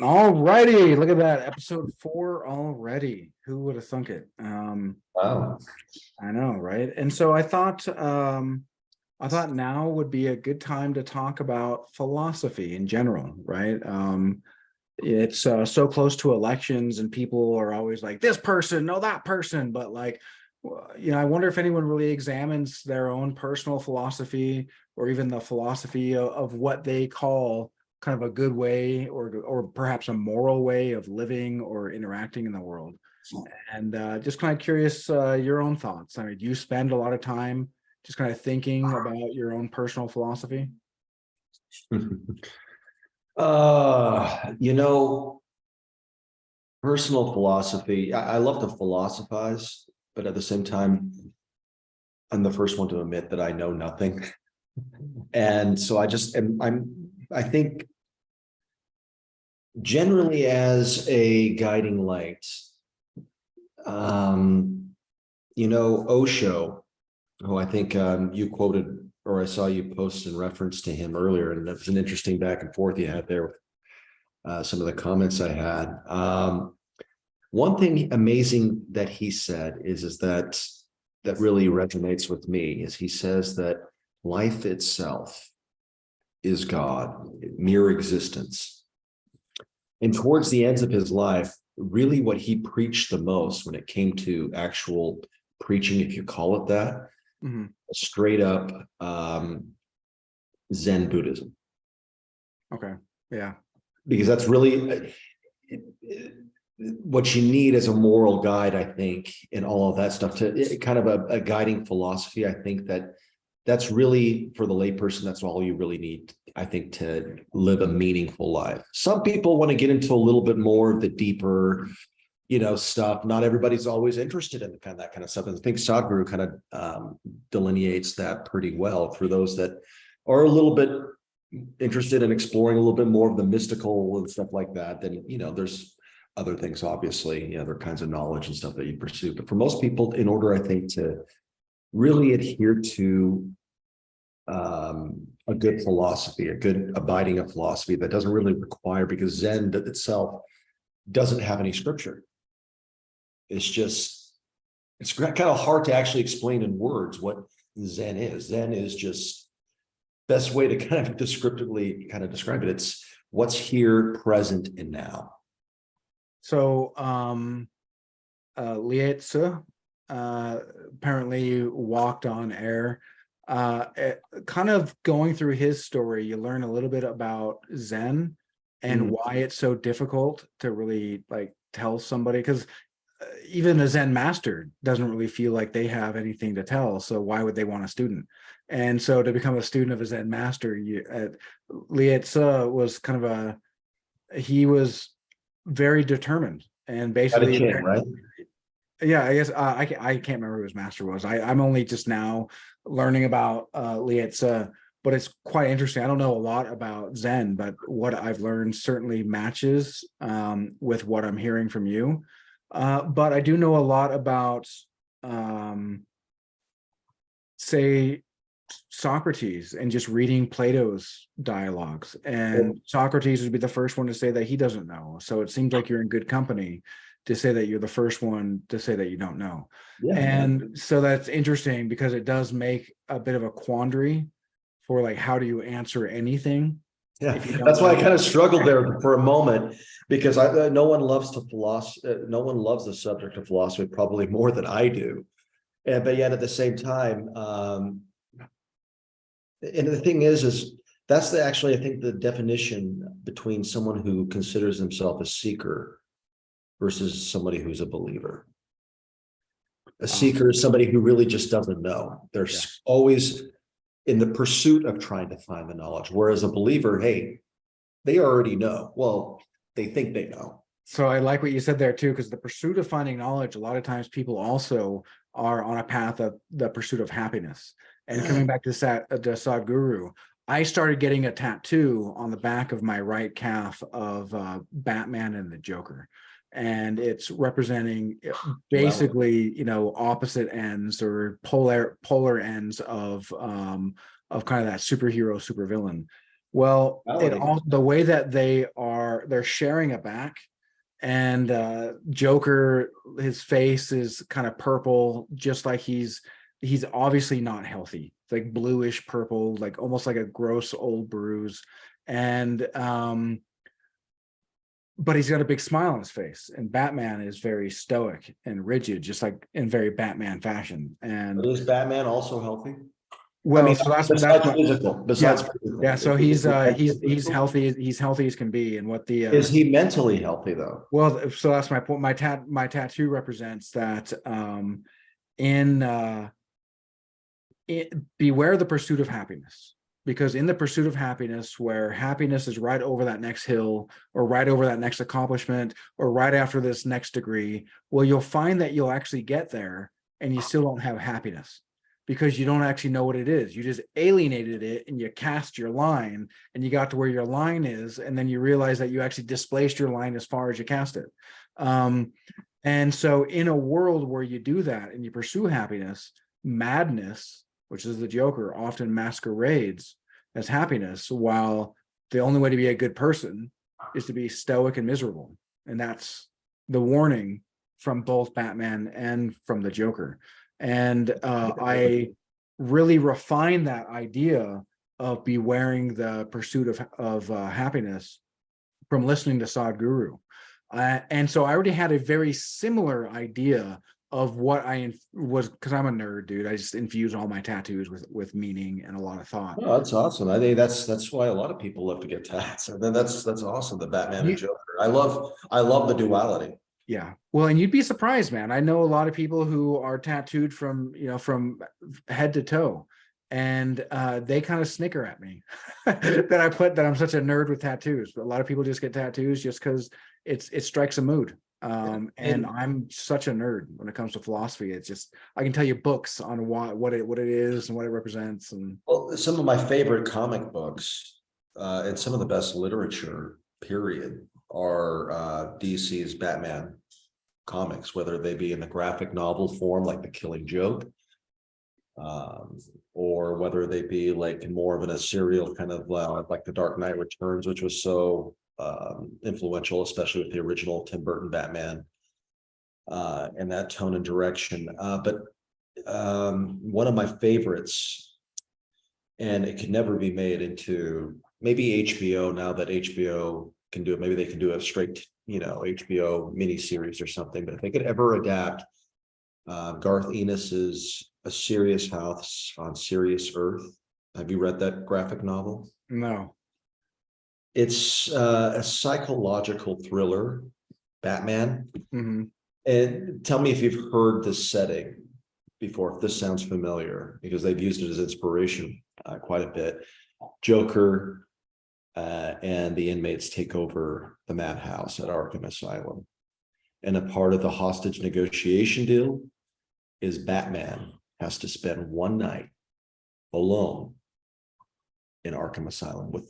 All righty, look at that. Episode 4 already. Who would have thunk it? Wow. I know, right? And so I thought now would be a good time to talk about philosophy in general, right? It's so close to elections, and people are always like, this person, no, that person. But like, I wonder if anyone really examines their own personal philosophy, or even the philosophy of what they call kind of a good way, or perhaps a moral way of living or interacting in the world. And just kind of curious, your own thoughts. I mean, do you spend a lot of time just kind of thinking about your own personal philosophy? You know, personal philosophy. I love to philosophize, but at the same time, I'm the first one to admit that I know nothing. And so I just am, I think generally as a guiding light, um, Osho, who I think you quoted, or I saw you post in reference to him earlier, and that's an interesting back and forth you had there with some of the comments I had. One thing amazing that he said is that really resonates with me is he says that life itself is God, mere existence. And towards the ends of his life, really what he preached the most when it came to actual preaching, if you call it that, Mhm. straight up Zen Buddhism. Okay. Yeah. Because that's really what you need as a moral guide, I think, and all of that stuff to kind of a guiding philosophy. I think that's really for the layperson, that's all you really need, I think, to live a meaningful life. Some people want to get into a little bit more of the deeper, stuff. Not everybody's always interested in that kind of stuff. And I think Sadhguru kind of delineates that pretty well for those that are a little bit interested in exploring a little bit more of the mystical and stuff like that. Then, there's other things, obviously, other kinds of knowledge and stuff that you pursue. But for most people, in order, I think, to really adhere to a good philosophy, a good abiding of philosophy that doesn't really require, because Zen itself doesn't have any scripture. It's kind of hard to actually explain in words what Zen is. Zen is just best way to kind of descriptively kind of describe it. It's what's here, present, and now. So, Lietze apparently walked on air. Kind of going through his story, you learn a little bit about Zen and why it's so difficult to really like tell somebody, because even a Zen master doesn't really feel like they have anything to tell. So why would they want a student? And so to become a student of a Zen master, Lietze was kind of he was very determined, and basically, Right? yeah, I guess I can't remember who his master was. I'm only just now learning about Lietze, but it's quite interesting. I don't know a lot about Zen, but what I've learned certainly matches with what I'm hearing from you. But I do know a lot about, say, Socrates, and just reading Plato's dialogues. And Socrates would be the first one to say that he doesn't know. So it seems like you're in good company to say that you're the first one to say that you don't know. Yeah. And so that's interesting, because it does make a bit of a quandary for like, how do you answer anything? Yeah, that's why I kind of struggled there for a moment, because no one loves to philosophy. No one loves the subject of philosophy probably more than I do. But yet at the same time, and the thing is that's actually, I think, the definition between someone who considers himself a seeker versus somebody who's a believer. A seeker is somebody who really just doesn't know. They're always in the pursuit of trying to find the knowledge. Whereas a believer, hey, they already know. Well, they think they know. So I like what you said there too, because the pursuit of finding knowledge, a lot of times people also are on a path of the pursuit of happiness. And coming back to Sadhguru, I started getting a tattoo on the back of my right calf of Batman and the Joker. And it's representing basically, opposite ends, or polar ends of kind of that superhero, supervillain. Well, the way that they are, they're sharing a back, and Joker, his face is kind of purple, just like he's obviously not healthy. It's like bluish purple, like almost like a gross old bruise. And but he's got a big smile on his face, and Batman is very stoic and rigid, just like in very Batman fashion. And But is Batman also healthy? I well, mean, so that's besides what, physical, yeah, besides physical. yeah. So he's healthy, he's healthy as can be. And what the Is he mentally healthy though? well, so that's my point. My tattoo represents that in beware the pursuit of happiness, because in the pursuit of happiness, where happiness is right over that next hill, or right over that next accomplishment, or right after this next degree, well, you'll find that you'll actually get there and you still don't have happiness, because you don't actually know what it is. You just alienated it and you cast your line, and you got to where your line is, and then you realize that you actually displaced your line as far as you cast it. And so in a world where you do that and you pursue happiness, madness, which is the Joker, often masquerades as happiness, while the only way to be a good person is to be stoic and miserable. And that's the warning from both Batman and from the Joker. And I really refined that idea of bewaring the pursuit of happiness from listening to Sadhguru. And so I already had a very similar idea of what I was, because I'm a nerd, dude. I just infuse all my tattoos with meaning and a lot of thought. Oh, that's awesome. I think that's why a lot of people love to get tats. And then that's awesome. The Batman and Joker. I love the duality. Yeah. Well, and you'd be surprised, man. I know a lot of people who are tattooed from, from head to toe, and they kind of snicker at me that I'm such a nerd with tattoos. But a lot of people just get tattoos just because it strikes a mood. And I'm such a nerd when it comes to philosophy. It's just, I can tell you books on what it is and what it represents. And well, some of my favorite comic books and some of the best literature, period, are DC's Batman comics, whether they be in the graphic novel form, like The Killing Joke, or whether they be like more of a serial kind of like The Dark Knight Returns, which was so influential, especially with the original Tim Burton Batman, and that tone and direction. But one of my favorites, and it could never be made into, maybe HBO, now that HBO can do it, maybe they can do a straight, HBO miniseries or something. But if they could ever adapt Garth Ennis's A Serious House on Serious Earth, have you read that graphic novel? no. It's a psychological thriller, Batman. Mm-hmm. And tell me if you've heard this setting before, if this sounds familiar, because they've used it as inspiration quite a bit. Joker and the inmates take over the madhouse at Arkham Asylum. And a part of the hostage negotiation deal is Batman has to spend one night alone in Arkham Asylum with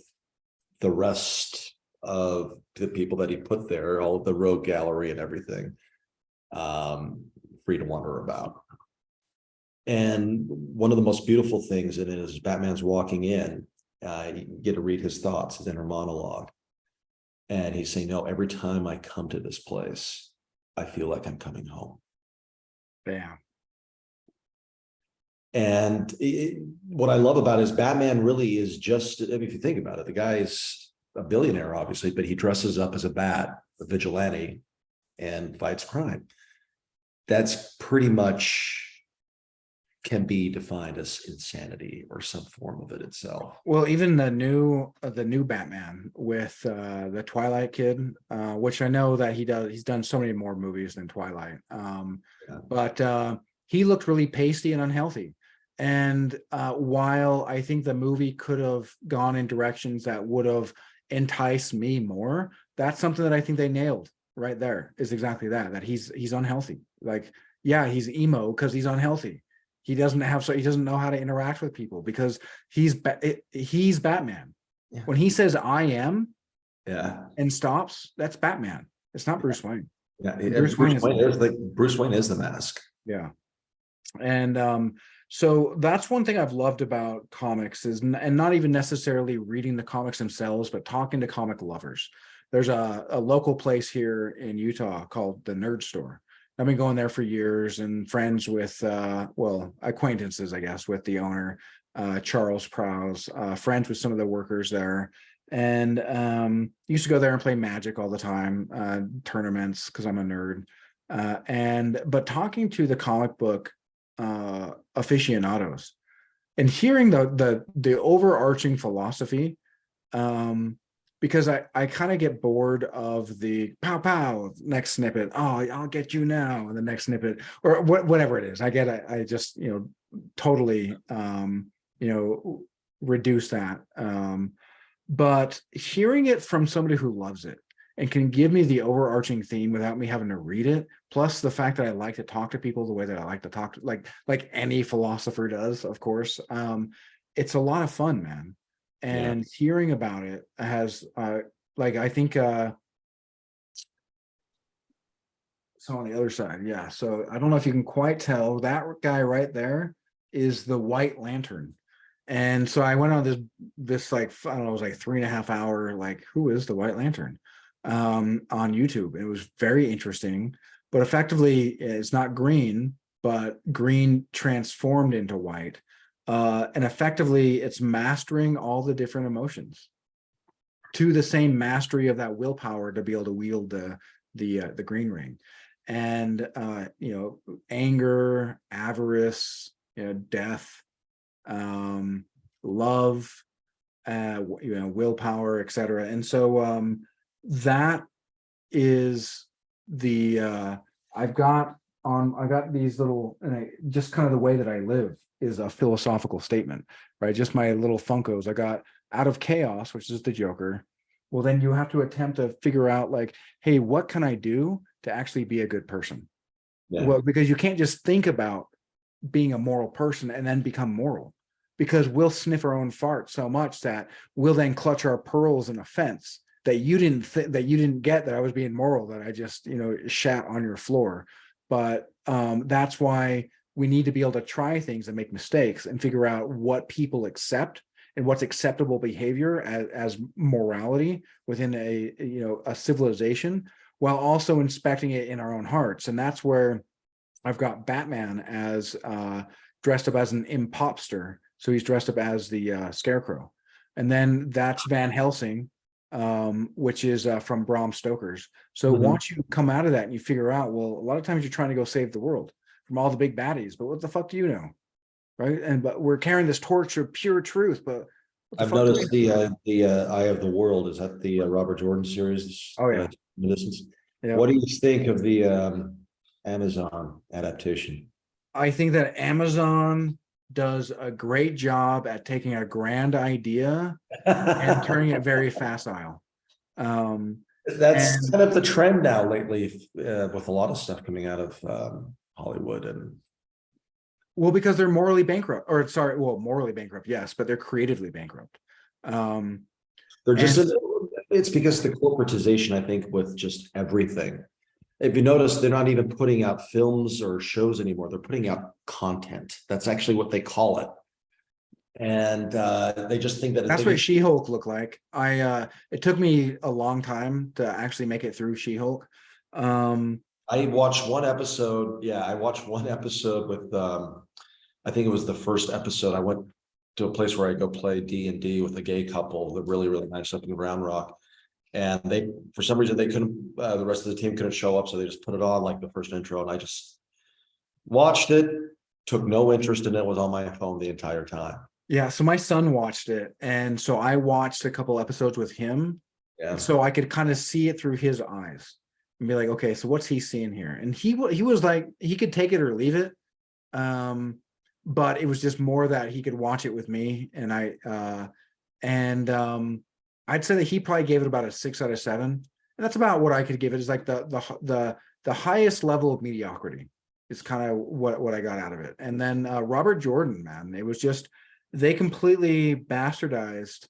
the rest of the people that he put there, all of the rogue gallery and everything, free to wander about. And one of the most beautiful things in it is Batman's walking in, you get to read his thoughts, his inner monologue. And he's saying, no, every time I come to this place, I feel like I'm coming home. Bam. And what I love about it is Batman really is just, I mean, if you think about it, the guy's a billionaire, obviously, but he dresses up as a bat, a vigilante, and fights crime. That's pretty much can be defined as insanity or some form of it itself. Well, even the new Batman with the Twilight kid, which I know that he's done so many more movies than Twilight. But he looked really pasty and unhealthy. And while I think the movie could have gone in directions that would have enticed me more, that's something that I think they nailed right there, is exactly that he's unhealthy. Like, yeah, he's emo because he's unhealthy. He doesn't know how to interact with people because he's Batman. Yeah. When he says I am, Yeah, and stops, that's Batman. It's not Bruce Wayne. yeah. Bruce Wayne Bruce Wayne is the mask. Yeah. And so that's one thing I've loved about comics is, and not even necessarily reading the comics themselves, but talking to comic lovers. there's a local place here in Utah called the Nerd Store. I've been going there for years and friends with, well, acquaintances, I guess, with the owner, Charles Prowse, friends with some of the workers there. And used to go there and play Magic all the time, tournaments, because I'm a nerd. But talking to the comic book aficionados and hearing the overarching philosophy, because I kind of get bored of the pow pow next snippet. Oh, I'll get you now, and the next snippet, or whatever it is. I just totally reduce that. But hearing it from somebody who loves it and can give me the overarching theme without me having to read it, plus the fact that I like to talk to people the way that I like to talk to, like any philosopher does, of course. It's a lot of fun, man. And hearing about it has I think so on the other side, yeah. So I don't know if you can quite tell, that guy right there is the White Lantern. And so I went on this like, I don't know, it was like 3.5 hour, like, who is the White Lantern on YouTube. It was very interesting, but effectively it's not green, but green transformed into white. And effectively it's mastering all the different emotions to the same mastery of that willpower to be able to wield the green ring. And anger, avarice, death, love, willpower, etc. And so that is the I got these little, and just kind of the way that I live is a philosophical statement, right? Just my little Funkos. I got out of chaos, which is the Joker. Well, then you have to attempt to figure out like, hey, what can I do to actually be a good person? Yeah. Well, because you can't just think about being a moral person and then become moral, because we'll sniff our own fart so much that we'll then clutch our pearls in offense that you didn't get that I was being moral, that I just shat on your floor. But that's why we need to be able to try things and make mistakes and figure out what people accept and what's acceptable behavior as morality within a civilization, while also inspecting it in our own hearts. And that's where I've got Batman as dressed up as an impopster. So he's dressed up as the Scarecrow. And then that's Van Helsing, which is from Bram Stoker's. So once you come out of that and you figure out, well, a lot of times you're trying to go save the world from all the big baddies, but what the fuck do you know? Right. But we're carrying this torch of pure truth. But I've noticed the Eye of the World. Is that the Robert Jordan series? Oh yeah. Yeah. What do you think of the Amazon adaptation? I think that Amazon does a great job at taking a grand idea and turning it very facile. That's kind of the trend now lately with a lot of stuff coming out of Hollywood. And well, because they're morally bankrupt, or sorry, well, morally bankrupt, yes, but they're creatively bankrupt. They're just, it's because the corporatization, I think, with just everything. If you notice, they're not even putting out films or shows anymore. They're putting out content. That's actually what they call it. And they just think that that's what She-Hulk looked like. It took me a long time to actually make it through She-Hulk. I watched one episode. Yeah, I watched one episode with I think it was the first episode. I went to a place where I go play D&D with a gay couple. They're really, really nice up in Round Rock. And they, for some reason, they couldn't, the rest of the team couldn't show up. So they just put it on like the first intro. And I just watched it, took no interest in it, was on my phone the entire time. Yeah. So my son watched it. And so I watched a couple episodes with him. Yeah. So I could kind of see it through his eyes and be like, okay, so what's he seeing here? And he was like, he could take it or leave it. But it was just more that he could watch it with me. And I'd say that he probably gave it about a 6 out of 7. And that's about what I could give it, is like the highest level of mediocrity is kind of what I got out of it. And then Robert Jordan, man, it was just, they completely bastardized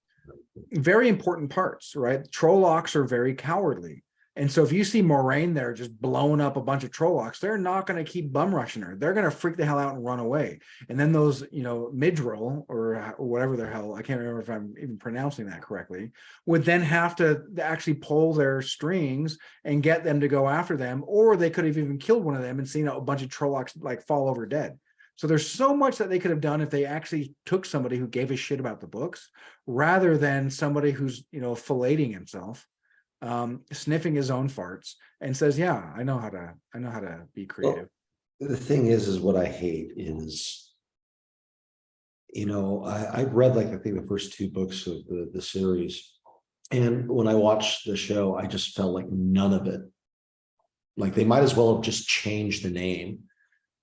very important parts, right? Trollocs are very cowardly. And so if you see Moraine there just blowing up a bunch of Trollocs, they're not going to keep bum rushing her. They're going to freak the hell out and run away. And then those, Midril or whatever the hell, I can't remember if I'm even pronouncing that correctly, would then have to actually pull their strings and get them to go after them. Or they could have even killed one of them and seen a bunch of Trollocs like fall over dead. So there's so much that they could have done if they actually took somebody who gave a shit about the books rather than somebody who's, filleting himself, sniffing his own farts and says, yeah, I know how to be creative. Well, the thing is what I hate is, I've read like, I think the first 2 books of the series. And when I watched the show, I just felt like none of it, like they might as well have just changed the name.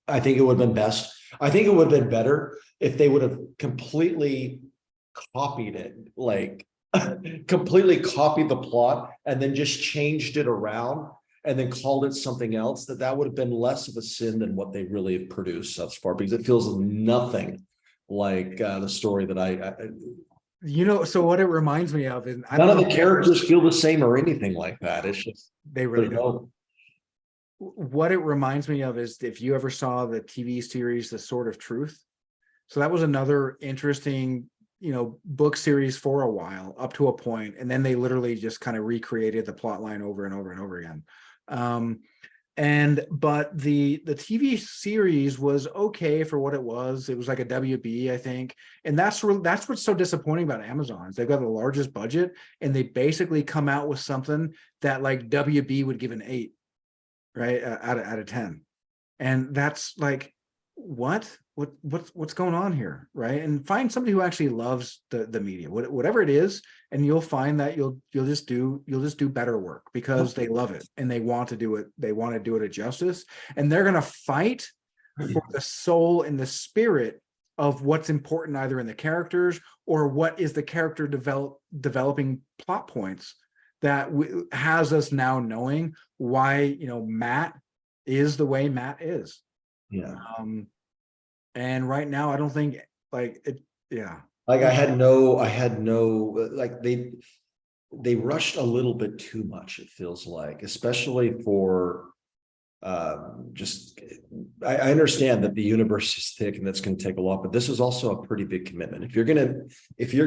I think it would have been best. I think it would have been better if they would have completely copied it, like completely copied the plot and then just changed it around and then called it something else. That would have been less of a sin than what they really have produced thus far, because it feels nothing like the story that So what it reminds me of is none of the characters feel the same or anything like that. It's just they really don't. What it reminds me of is if you ever saw the TV series The Sword of Truth. So that was another interesting, book series for a while, up to a point, and then they literally just kind of recreated the plot line over and over and over again. But the TV series was okay for what it was. It was like a WB, I think, and that's what's so disappointing about Amazon is they've got the largest budget and they basically come out with something that like WB would give an 8. Right, out of 10, and that's like, what's going on here, right? And find somebody who actually loves the media, whatever it is, and you'll find that you'll just do better work because they love it and they want to do it. They want to do it at justice, and they're gonna fight for the soul and the spirit of what's important, either in the characters or what is the character developing plot points that has us now knowing why Matt is the way Matt is. Yeah. And right now I don't think like it. Yeah. Like I had no like they rushed a little bit too much. It feels like, especially for I understand that the universe is thick and that's going to take a lot, but this is also a pretty big commitment. If you're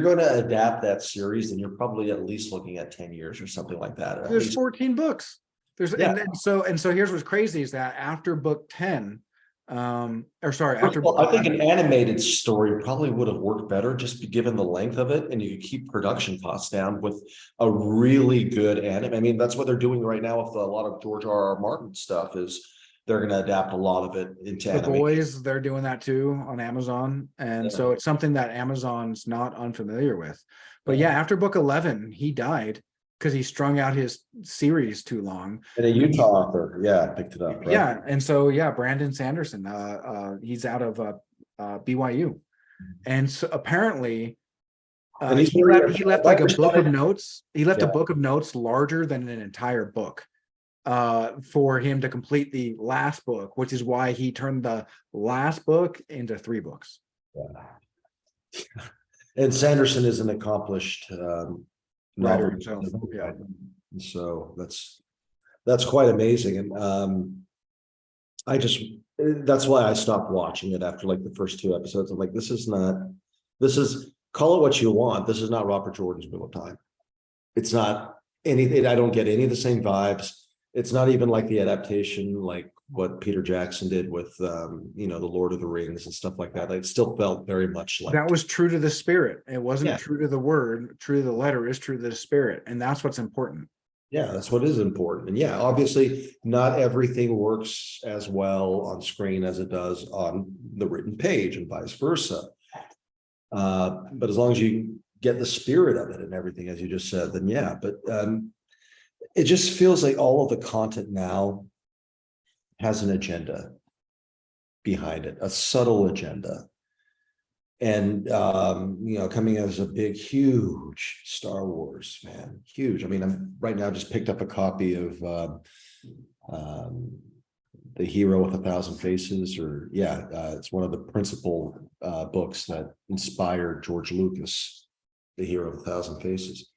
going to adapt that series, then you're probably at least looking at 10 years or something like that. There's 14 books. And so here's what's crazy is that after book 10, I think an animated story probably would have worked better just given the length of it, and you could keep production costs down with a really good anime. I mean, that's what they're doing right now with a lot of George R.R. Martin stuff. Is they're going to adapt a lot of it into The anime. Boys, they're doing that too on Amazon, and so it's something that Amazon's not unfamiliar with. But yeah, after book 11, he died because he strung out his series too long. And a Utah author, picked it up. Right? Yeah, and so Brandon Sanderson, he's out of BYU, and so apparently he left like a book of notes. He left a book of notes larger than an entire book for him to complete the last book, which is why he turned the last book into 3 books. Yeah. And Sanderson is an accomplished writer himself. Yeah. So that's quite amazing. And that's why I stopped watching it after like the first 2 episodes. I'm like, this is call it what you want. This is not Robert Jordan's Wheel of Time. It's not anything. I don't get any of the same vibes. It's not even like the adaptation, like what Peter Jackson did with, the Lord of the Rings and stuff like that. It still felt very much like that was true to the spirit. It wasn't true to the word. True to the letter is true to the spirit, and that's what's important. Yeah, that's what is important. And obviously, not everything works as well on screen as it does on the written page, and vice versa. But as long as you get the spirit of it and everything, as you just said, then But it just feels like all of the content now has an agenda behind it, a subtle agenda. And coming as a big, huge Star Wars fan, huge. I mean, I'm right now just picked up a copy of The Hero with 1,000 Faces, it's one of the principal books that inspired George Lucas, The Hero with 1,000 Faces.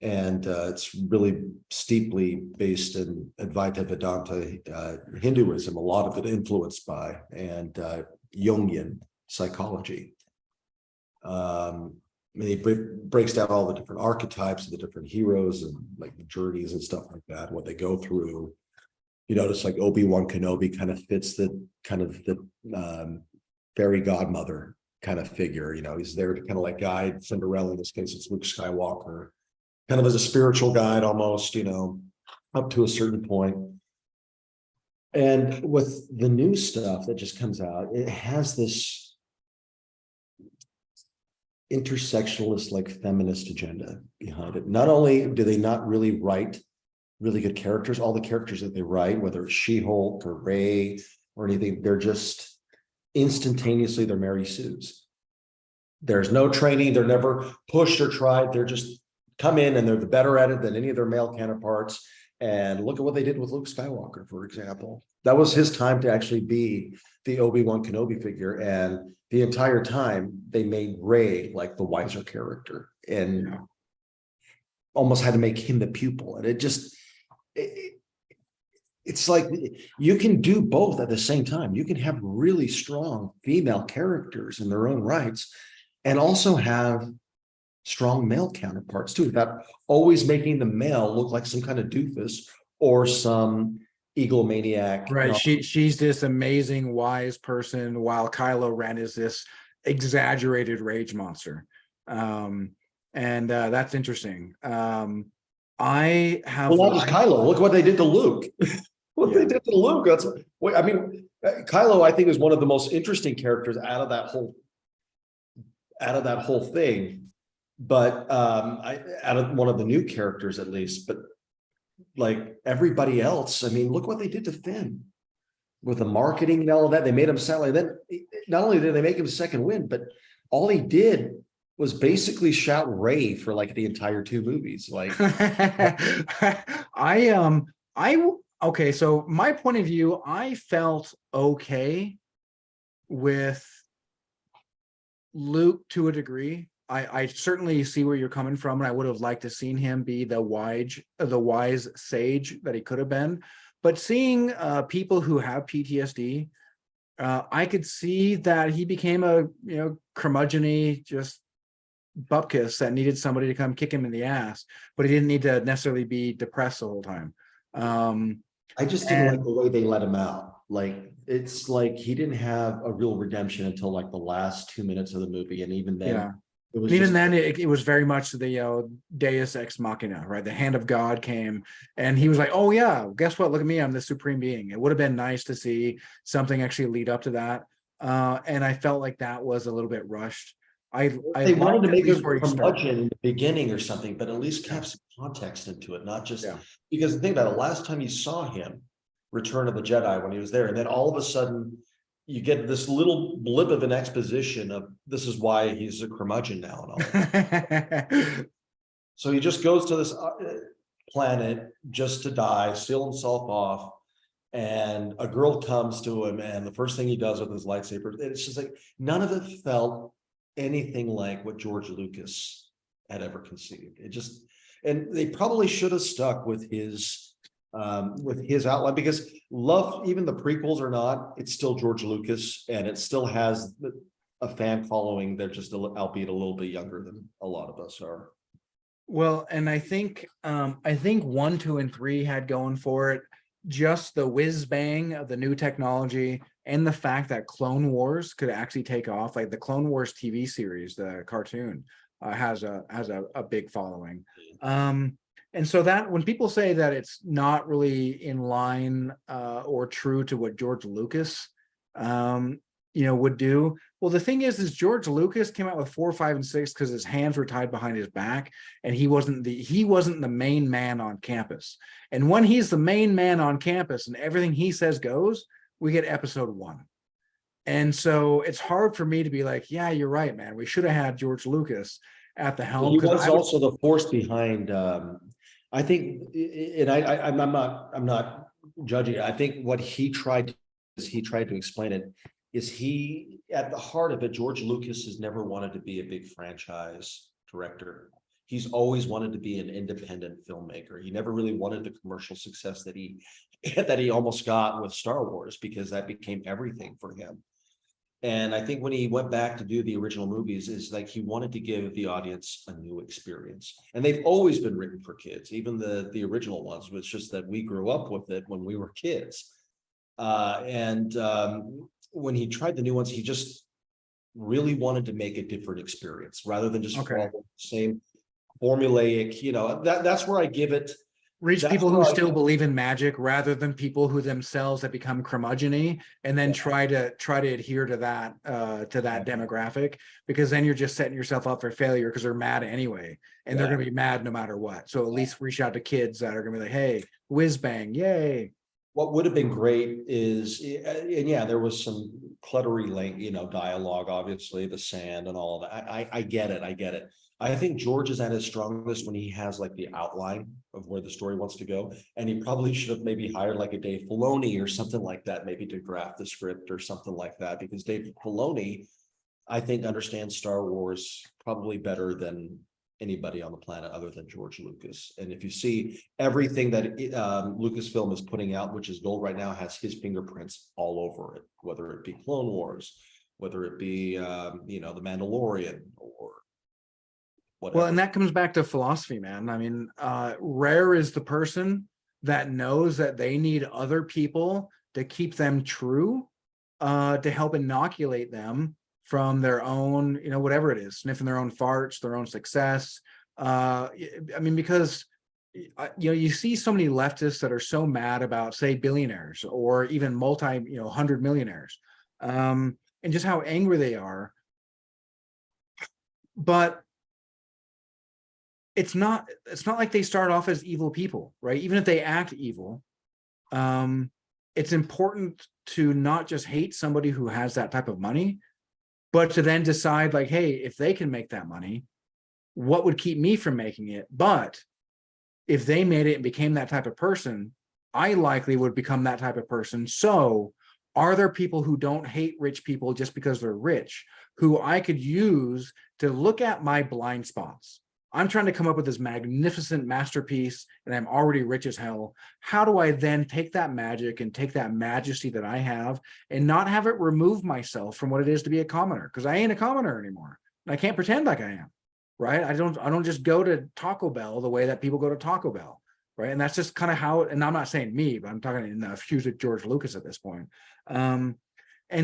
And it's really steeply based in Advaita Vedanta Hinduism, a lot of it influenced by, and Jungian psychology. He breaks down all the different archetypes of the different heroes and like the journeys and stuff like that, what they go through. You notice like Obi-Wan Kenobi kind of fits the kind of the fairy godmother kind of figure. He's there to kind of like guide Cinderella. In this case, it's Luke Skywalker, kind of as a spiritual guide almost, up to a certain point. And with the new stuff that just comes out, it has this intersectionalist, like feminist agenda behind it. Not only do they not really write really good characters, all the characters that they write, whether it's She-Hulk or Rey or anything, they're just instantaneously, they're Mary Sue's. There's no training, they're never pushed or tried, they're just come in and they're the better at it than any of their male counterparts. And look at what they did with Luke Skywalker, for example. That was his time to actually be the Obi-Wan Kenobi figure. And the entire time they made Rey like the wiser character and almost had to make him the pupil. And it's like you can do both at the same time. You can have really strong female characters in their own rights and also have strong male counterparts too, without always making the male look like some kind of doofus or some egomaniac. Right. She's this amazing, wise person, while Kylo Ren is this exaggerated rage monster. And that's interesting. I have not just Kylo. Look what they did to Luke. They did to Luke. That's what I mean. Kylo, I think, is one of the most interesting characters out of that whole thing. But out of one of the new characters, at least. But like everybody else, I mean, look what they did to Finn with the marketing and all of that. They made him sound like that. Not only did they make him second wind, but all he did was basically shout Rey for like the entire 2 movies. Like okay, so my point of view, I felt okay with Luke to a degree. I certainly see where you're coming from, and I would have liked to seen him be the wise sage that he could have been. But seeing people who have PTSD, I could see that he became a curmudgeon-y, just bupkis that needed somebody to come kick him in the ass, but he didn't need to necessarily be depressed the whole time. I just didn't like the way they let him out. Like it's like he didn't have a real redemption until like the last 2 minutes of the movie, and even then. It was very much the Deus ex machina, right? The hand of God came, and he was like, "Oh yeah, guess what? Look at me, I'm the supreme being." It would have been nice to see something actually lead up to that, and I felt like that was a little bit rushed. They wanted to make a curmudgeon in the beginning or something, but at least have some context into it, not just because the thing about it, last time you saw him, Return of the Jedi, when he was there, and then all of a sudden. You get this little blip of an exposition of this is why he's a curmudgeon now and all. So he just goes to this planet just to die, seal himself off, and a girl comes to him, and the first thing he does with his lightsaber, it's just like none of it felt anything like what George Lucas had ever conceived. And they probably should have stuck with his outline, because love, even the prequels or not, it's still George Lucas, and it still has a fan following. They're just albeit a little bit younger than a lot of us are. Well, and I think 1, 2, and 3 had going for it just the whiz bang of the new technology and the fact that Clone Wars could actually take off. Like the Clone Wars TV series, the cartoon, has a big following. And so that when people say that it's not really in line or true to what George Lucas, would do. Well, the thing is George Lucas came out with 4, 5, and 6 because his hands were tied behind his back, and he wasn't the main man on campus. And when he's the main man on campus and everything he says goes, we get episode 1. And so it's hard for me to be like, yeah, you're right, man. We should have had George Lucas at the helm. He was also the force behind. I think, and I'm not judging. I think what he tried to explain it is he, at the heart of it, George Lucas has never wanted to be a big franchise director. he's always wanted to be an independent filmmaker. He never really wanted the commercial success that he that he almost got with Star Wars, because that became everything for him. And I think when he went back to do the original movies, is like he wanted to give the audience a new experience. And they've always been written for kids, even the original ones. It's just that we grew up with it when we were kids. When he tried the new ones, he just really wanted to make a different experience rather than just Okay. follow the same formulaic, that's where I give it. Reach That's people who where I still give- believe in magic rather than people who themselves have become curmudgeon-y, and then try to adhere to that demographic, because then you're just setting yourself up for failure, because they're mad anyway, and they're Yeah. going to be mad no matter what. So at least reach out to kids that are going to be like, hey, whiz bang, yay. What would have been great is, and yeah, there was some cluttery dialogue, obviously, the sand and all of that. I get it. I get it. I think George is at his strongest when he has like the outline of where the story wants to go. And he probably should have maybe hired like a Dave Filoni or something like that, maybe to draft the script or something like that, because Dave Filoni, I think, understands Star Wars probably better than anybody on the planet other than George Lucas. And if you see everything that Lucasfilm is putting out, which is gold right now, has his fingerprints all over it, whether it be Clone Wars, whether it be The Mandalorian, or whatever. Well, and that comes back to philosophy, man. I mean, rare is the person that knows that they need other people to keep them true, to help inoculate them from their own, whatever it is, sniffing their own farts, their own success. I mean, because you see so many leftists that are so mad about, say, billionaires or even hundred millionaires, and just how angry they are. But it's not like they start off as evil people, right? Even if they act evil, it's important to not just hate somebody who has that type of money, but to then decide like, hey, if they can make that money, what would keep me from making it? But if they made it and became that type of person, I likely would become that type of person. So are there people who don't hate rich people just because they're rich, who I could use to look at my blind spots? I'm trying to come up with this magnificent masterpiece and I'm already rich as hell. How do I then take that magic and take that majesty that I have and not have it remove myself from what it is to be a commoner? Because I ain't a commoner anymore. And I can't pretend like I am, right? I don't just go to Taco Bell the way that people go to Taco Bell, right? And that's just kind of how, and I'm not saying me, but I'm talking in the fuse with George Lucas at this point. And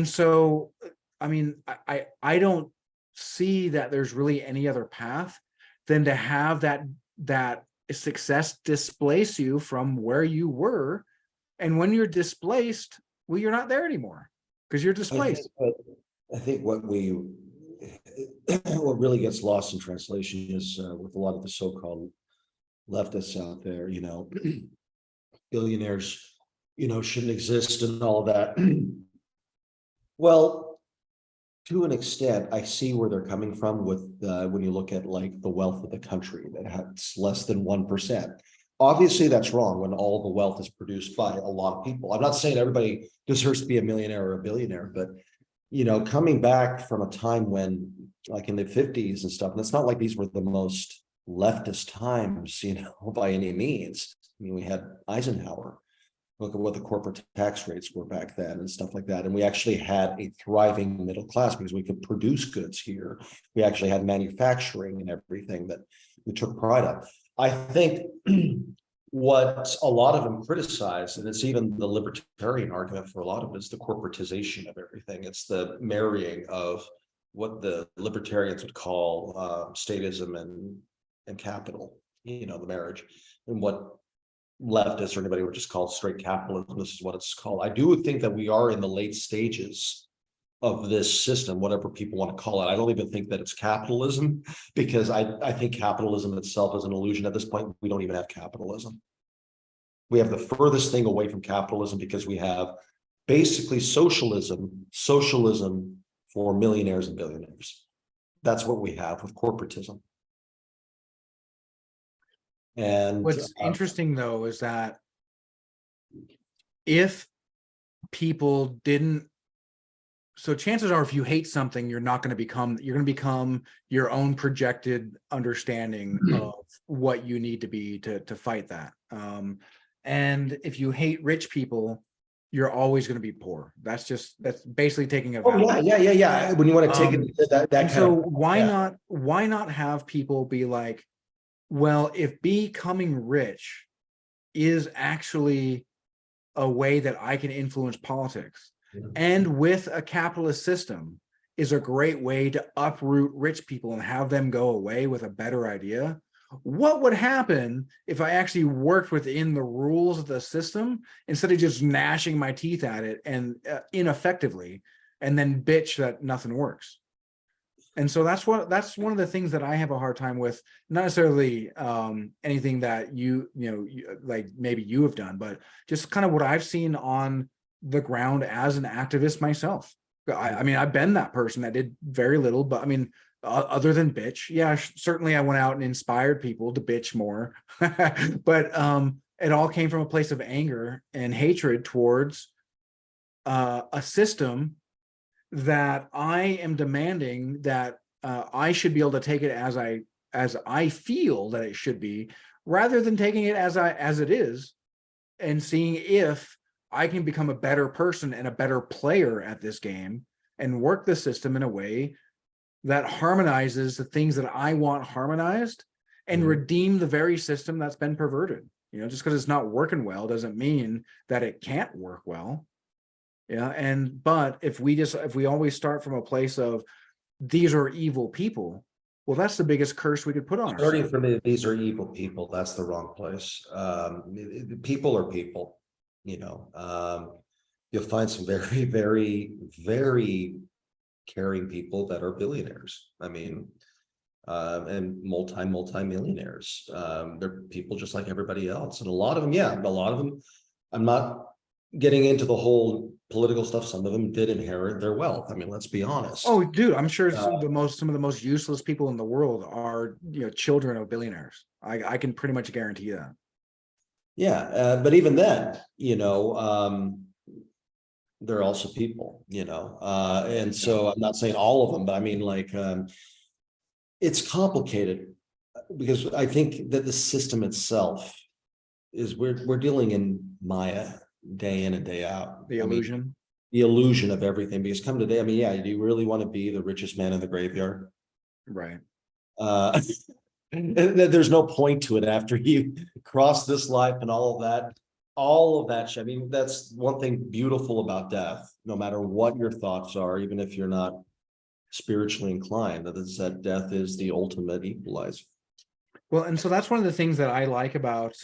so, I mean, I don't see that there's really any other path than to have that success displace you from where you were. And when you're displaced, well, you're not there anymore because you're displaced. I think what really gets lost in translation is with a lot of the so-called leftists out there, billionaires, shouldn't exist and all of that. Well, to an extent, I see where they're coming from with when you look at like the wealth of the country that has less than 1%. Obviously, that's wrong when all the wealth is produced by a lot of people. I'm not saying everybody deserves to be a millionaire or a billionaire, but coming back from a time when, like in the 50s and stuff, and it's not like these were the most leftist times, by any means. I mean, we had Eisenhower. Look at what the corporate tax rates were back then and stuff like that. And we actually had a thriving middle class because we could produce goods here. We actually had manufacturing and everything that we took pride of. I think what a lot of them criticize, and it's even the libertarian argument for a lot of it, is the corporatization of everything. It's the marrying of what the libertarians would call statism and capital, the marriage, and what leftists or anybody would just call straight capitalism. This is what it's called. I do think that we are in the late stages of this system, whatever people want to call it. I don't even think that it's capitalism, because I think capitalism itself is an illusion. At this point, we don't even have capitalism. We have the furthest thing away from capitalism because we have basically socialism for millionaires and billionaires. That's what we have with corporatism. And what's interesting though is that if people didn't so chances are if you hate something, you're going to become your own projected understanding of what you need to be to fight that. And if you hate rich people, you're always going to be poor. That's basically taking a Oh, vow. yeah. When you want to take it to that And kind so of, why not have people be like, well, if becoming rich is actually a way that I can influence politics, and with a capitalist system is a great way to uproot rich people and have them go away with a better idea. What would happen if I actually worked within the rules of the system instead of just gnashing my teeth at it and ineffectively, and then bitch that nothing works? And so that's one of the things that I have a hard time with, not necessarily anything that like maybe you have done, but just kind of what I've seen on the ground as an activist myself. I mean, I've been that person that did very little, but I mean, other than bitch, yeah, certainly I went out and inspired people to bitch more, but it all came from a place of anger and hatred towards a system that I am demanding that I should be able to take it as I feel that it should be, rather than taking it as it is and seeing if I can become a better person and a better player at this game and work the system in a way that harmonizes the things that I want harmonized and redeem the very system that's been perverted. Just because it's not working well doesn't mean that it can't work well. Yeah. But if we always start from a place of these are evil people, well, that's the biggest curse we could put on starting ourselves. from it, these are evil people. That's the wrong place. People are people, you'll find some very, very, very caring people that are billionaires. I mean, and multi-millionaires. They're people just like everybody else. And a lot of them, I'm not getting into the whole political stuff. Some of them did inherit their wealth. I mean, let's be honest. Oh, dude, I'm sure some of the most useless people in the world are, children of billionaires. I can pretty much guarantee that. Yeah, but even then, they're also people, and so I'm not saying all of them, but I mean, like, it's complicated because I think that the system itself is we're dealing in Maya day in and day out. The illusion. The illusion of everything, because come today, I mean, yeah, do you really want to be the richest man in the graveyard? Right. There's no point to it after you cross this life and all of that. I mean, that's one thing beautiful about death, no matter what your thoughts are, even if you're not spiritually inclined, that death is the ultimate equalizer. Well, and so that's one of the things that I like about,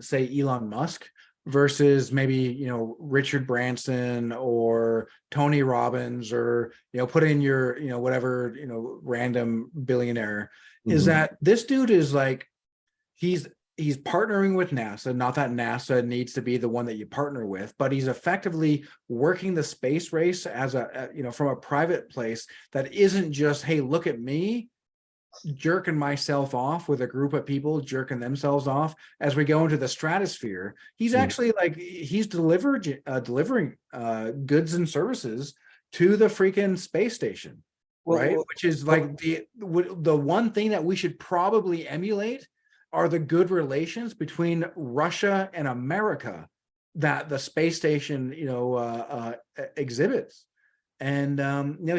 say, Elon Musk versus maybe, Richard Branson or Tony Robbins, or, put in your, whatever, random billionaire, is that this dude is like, he's partnering with NASA. Not that NASA needs to be the one that you partner with, but he's effectively working the space race as from a private place that isn't just, hey, look at me jerking myself off with a group of people jerking themselves off as we go into the stratosphere. He's actually like, he's delivering goods and services to the freaking space station, right? Which is like the one thing that we should probably emulate are the good relations between Russia and America that the space station, exhibits. And,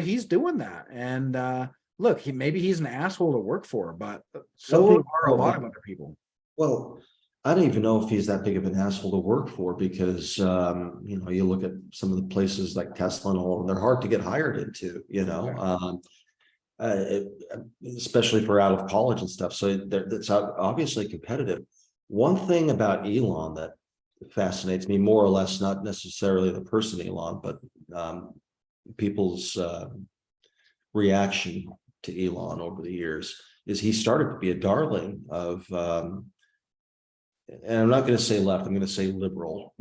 he's doing that. And, look, maybe he's an asshole to work for, but so are a lot of other people. Well, I don't even know if he's that big of an asshole to work for, because you look at some of the places like Tesla and all of them, they're hard to get hired into, especially for out of college and stuff. So that's obviously competitive. One thing about Elon that fascinates me more or less, not necessarily the person Elon, but people's reaction to Elon over the years, is he started to be a darling of, and I'm not going to say left, I'm going to say liberal,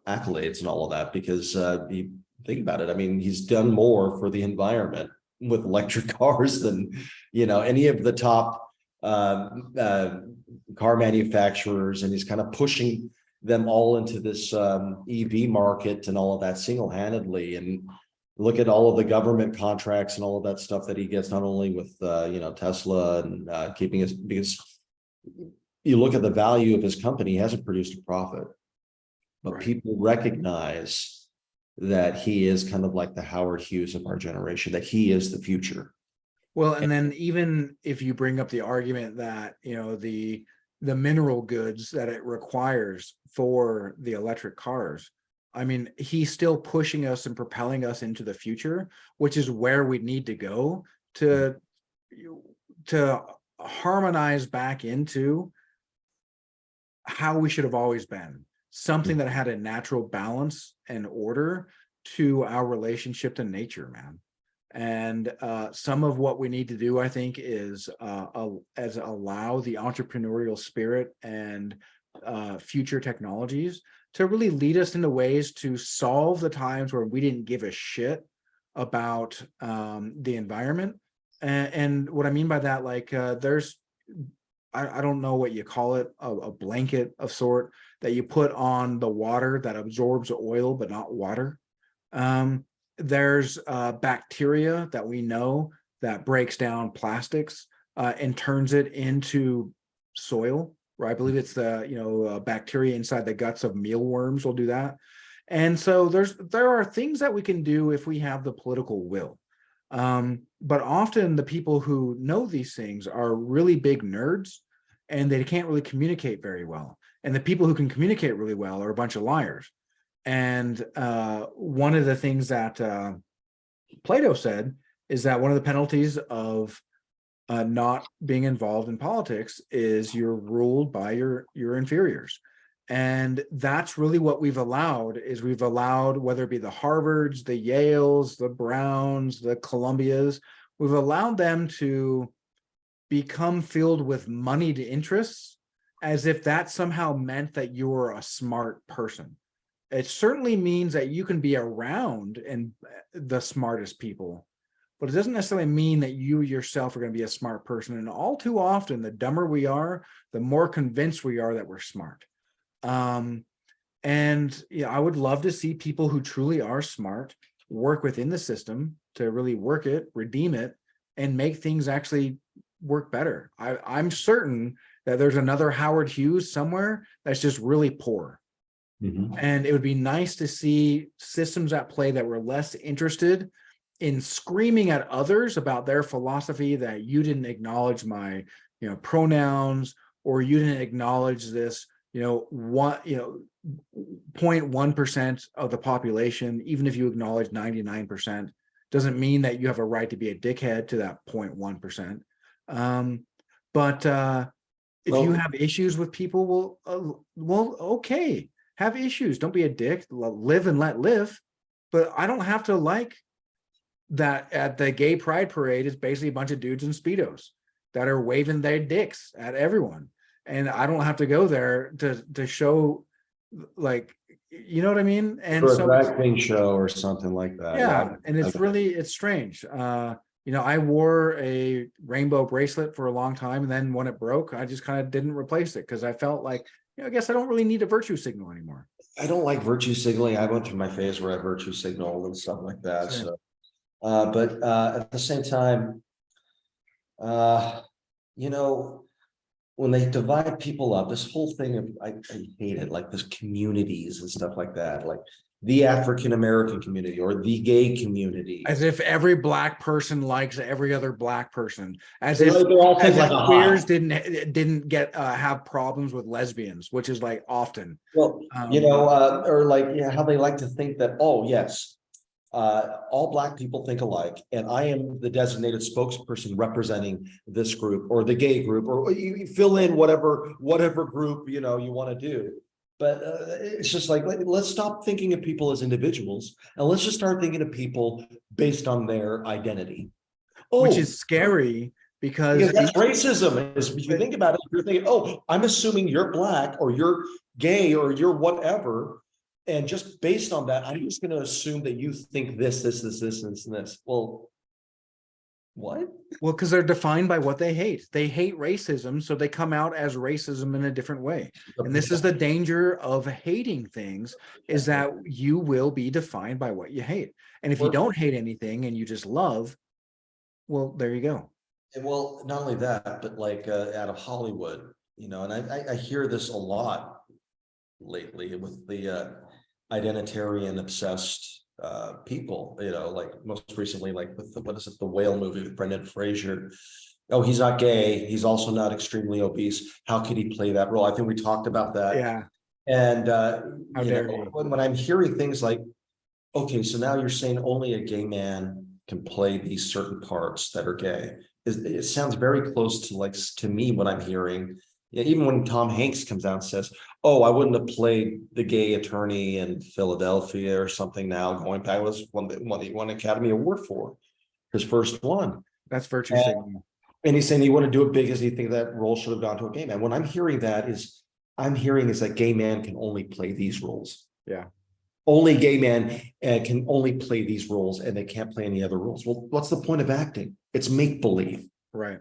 accolades and all of that, because you think about it. I mean, he's done more for the environment with electric cars than, any of the top car manufacturers, and he's kind of pushing them all into this EV market and all of that single-handedly. And look at all of the government contracts and all of that stuff that he gets, not only with Tesla and keeping his, because you look at the value of his company, he hasn't produced a profit, but Right. people recognize that he is kind of like the Howard Hughes of our generation, that he is the future. Well, and then even if you bring up the argument that, the mineral goods that it requires for the electric cars, I mean, he's still pushing us and propelling us into the future, which is where we need to go to harmonize back into how we should have always been, something that had a natural balance and order to our relationship to nature, man. And some of what we need to do, I think, is allow the entrepreneurial spirit and future technologies to really lead us into ways to solve the times where we didn't give a shit about the environment. And what I mean by that, like there's, I don't know what you call it, a blanket of sort that you put on the water that absorbs oil, but not water. There's bacteria that we know that breaks down plastics and turns it into soil, right? I believe it's the bacteria inside the guts of mealworms will do that. And so there are things that we can do if we have the political will. But often the people who know these things are really big nerds and they can't really communicate very well. And the people who can communicate really well are a bunch of liars. And one of the things that Plato said is that one of the penalties of not being involved in politics is you're ruled by your inferiors. And that's really what we've allowed, whether it be the Harvards, the Yales, the Browns, the Columbias, we've allowed them to become filled with moneyed interests as if that somehow meant that you're a smart person. It certainly means that you can be around and the smartest people, but it doesn't necessarily mean that you yourself are going to be a smart person. And all too often, the dumber we are, the more convinced we are that we're smart. And I would love to see people who truly are smart work within the system to really work it, redeem it, and make things actually work better. I'm certain that there's another Howard Hughes somewhere that's just really poor. Mm-hmm. And it would be nice to see systems at play that were less interested in screaming at others about their philosophy, that you didn't acknowledge my, pronouns, or you didn't acknowledge this, 0.1% of the population, even if you acknowledge 99%, doesn't mean that you have a right to be a dickhead to that 0.1%. But if you have issues with people, well, okay. Have issues. Don't be a dick. Live and let live. But I don't have to like that at the gay pride parade is basically a bunch of dudes in Speedos that are waving their dicks at everyone. And I don't have to go there to show, like, you know what I mean? And for a so drag queen show or something like that. yeah, and it's strange. I wore a rainbow bracelet for a long time, and then when it broke, I just kind of didn't replace it because I felt like, I guess I don't really need a virtue signal anymore. I don't like virtue signaling. I went through my phase where I virtue signaled and stuff like that. Same. So, but at the same time, when they divide people up, this whole thing of I hate it, like this communities and stuff like that, like the African American community or the gay community. As if every black person likes every other black person. As They if all think like queers didn't get have problems with lesbians, which is like often. Well, or like how they like to think that, oh yes, all black people think alike, and I am the designated spokesperson representing this group or the gay group, or you fill in whatever group you want to do. But it's just like, let's stop thinking of people as individuals and let's just start thinking of people based on their identity. Which is scary because that's racism. Is if you think about it, you're thinking, oh, I'm assuming you're black or you're gay or you're whatever. And just based on that, I'm just going to assume that you think this, and this. Well, What? Well, because they're defined by what they hate. They hate racism, so they come out as racism in a different way. And this is the danger of hating things, is that you will be defined by what you hate. And if you don't hate anything and you just love, well, there you go. Well, not only that, but like out of Hollywood, and I hear this a lot lately with the identitarian obsessed people, like most recently, like with what is it, the Whale movie with Brendan Fraser. Oh, he's not gay. He's also not extremely obese. How could he play that role? I think we talked about that. Yeah. And How dare he? when I'm hearing things like, okay, so now you're saying only a gay man can play these certain parts that are gay. It sounds very close to, like, to me, what I'm hearing. Yeah, even when Tom Hanks comes out and says, "Oh, I wouldn't have played the gay attorney in Philadelphia or something." Now going back, was one that he won Academy Award for, his first one. That's virtue And, signaling. and he's saying he wouldn't do it because he thinks that role should have gone to a gay man. When I'm hearing that I'm hearing is that gay man can only play these roles. Yeah. Only gay men can only play these roles, and they can't play any other roles. Well, what's the point of acting? It's make believe. Right.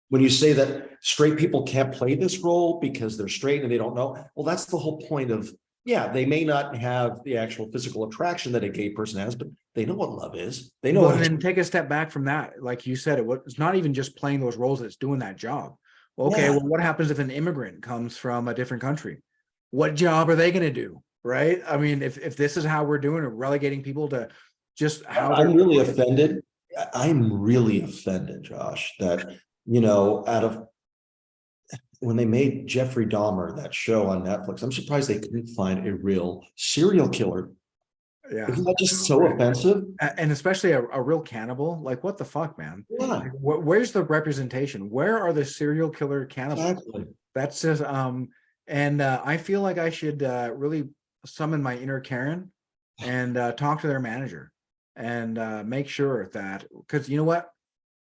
When you say that straight people can't play this role because they're straight and they don't know, well, that's the whole point of, yeah, they may not have the actual physical attraction that a gay person has, but they know what love is. They know. Well, and then take a step back from that. Like you said, it's not even just playing those roles, it's doing that job. Well, okay, well, what happens if an immigrant comes from a different country? What job are they going to do? Right. I mean, if this is how we're doing it, relegating people to just how I'm really offended. I'm really offended, Josh, that, out of when they made Jeffrey Dahmer, that show on Netflix, I'm surprised they couldn't find a real serial killer. Yeah. Isn't that just so offensive? And especially a real cannibal. Like, what the fuck, man? Yeah. Like, where's the representation? Where are the serial killer cannibals? Exactly. That's just and I feel like I should really summon my inner Karen and talk to their manager and make sure that, because you know what,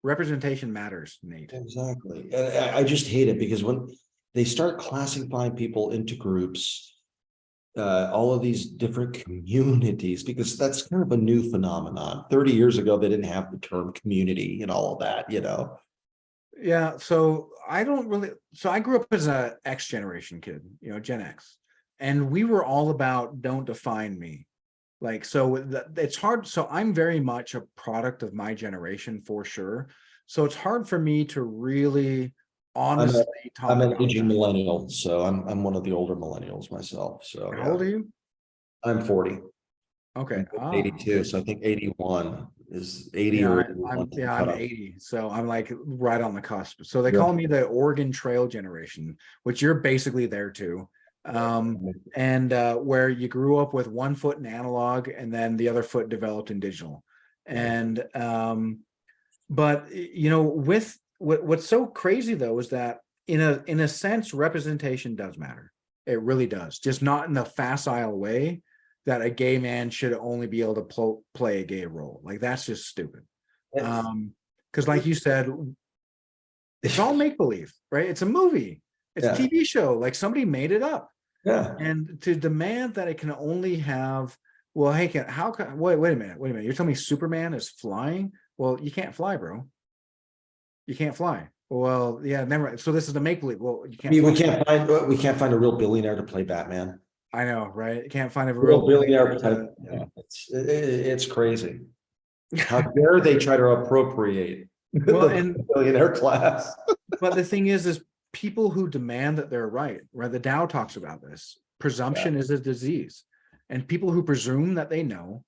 representation matters, Nate. Exactly. And I just hate it because when they start classifying people into groups, all of these different communities, because that's kind of a new phenomenon. 30 years ago, they didn't have the term community and all of that, Yeah, so I grew up as a X generation kid, Gen X, and we were all about don't define me. Like, so it's hard. So I'm very much a product of my generation for sure. So it's hard for me to really honestly talk I'm an about aging that. millennial, so I'm one of the older millennials myself. So How old are you? I'm 40. Okay. I'm 82, so I think 81 is 80 Yeah, or 81. I'm 80, so I'm like right on the cusp. So they call me the Oregon Trail generation, which you're basically there too. And where you grew up with one foot in analog and then the other foot developed in digital. And but with what's so crazy though is that in a sense, representation does matter. It really does, just not in the facile way that a gay man should only be able to play a gay role. Like, that's just stupid. Because like you said, it's all make believe, right? It's a movie, it's a TV show. Like, somebody made it up. Yeah. And to demand that it can only have, well, hey, wait a minute. You're telling me Superman is flying? Well, you can't fly, bro. You can't fly. Well, yeah, never. So this is the make believe. Well, you can't. We can't find a real billionaire to play Batman. I know, right? You can't find a Real billionaire. It's crazy. How dare they try to appropriate the billionaire class? But the thing is people who demand that they're right? The Tao talks about this. Presumption is a disease, and people who presume that they know,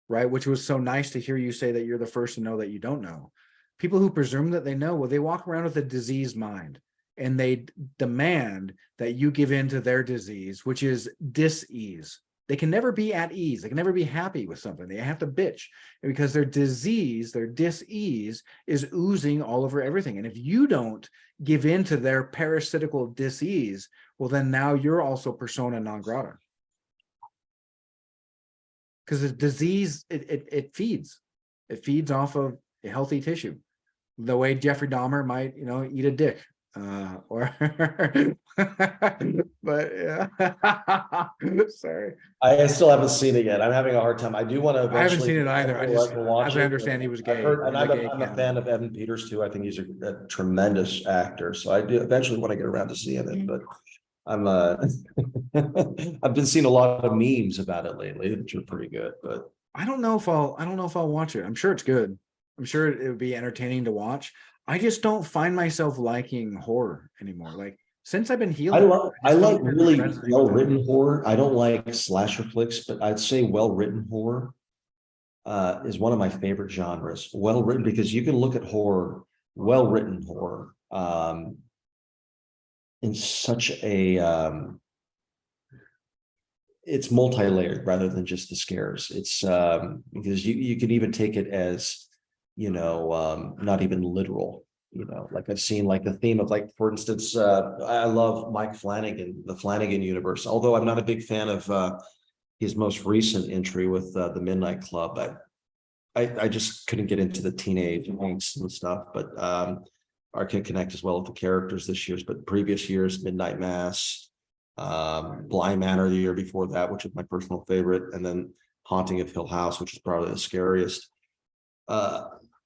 right? Which was so nice to hear you say that you're the first to know that you don't know. People who presume that they know, well, they walk around with a diseased mind, and they demand that you give in to their disease, which is dis-ease. They can never be at ease. They can never be happy with something. They have to bitch because their disease, their dis-ease is oozing all over everything. And if you don't give in to their parasitical dis-ease, well, then now you're also persona non grata. Because the disease, it feeds. It feeds off of a healthy tissue. The way Jeffrey Dahmer might, eat a dick. or but yeah. Sorry. I still haven't seen it yet. I'm having a hard time. I do want to I haven't eventually seen it either. watch As I it. understand, he was I've gay. heard, He and was a gay I'm a cannibal. fan of Evan Peters too. I think he's a tremendous actor. So I do eventually want to get around to seeing it, but I'm I've been seeing a lot of memes about it lately, which are pretty good. But I don't know if I'll watch it. I'm sure it's good. I'm sure it would be entertaining to watch. I just don't find myself liking horror anymore. Like since I've been healing, I I just like don't really resonate with well it. written horror. I don't like slasher flicks, but I'd say well written horror is one of my favorite genres. Well written, because you can look at horror, well written horror, in such a it's multi-layered rather than just the scares. It's because you can even take it as, not even literal. Like I've seen like the theme of, like, for instance, I love Mike Flanagan, the Flanagan universe, although I'm not a big fan of his most recent entry with the Midnight Club. I just couldn't get into the teenage angst and stuff, but I can connect as well with the characters this year's, but previous years, Midnight Mass, Bly Manor the year before that, which is my personal favorite, and then Haunting of Hill House, which is probably the scariest.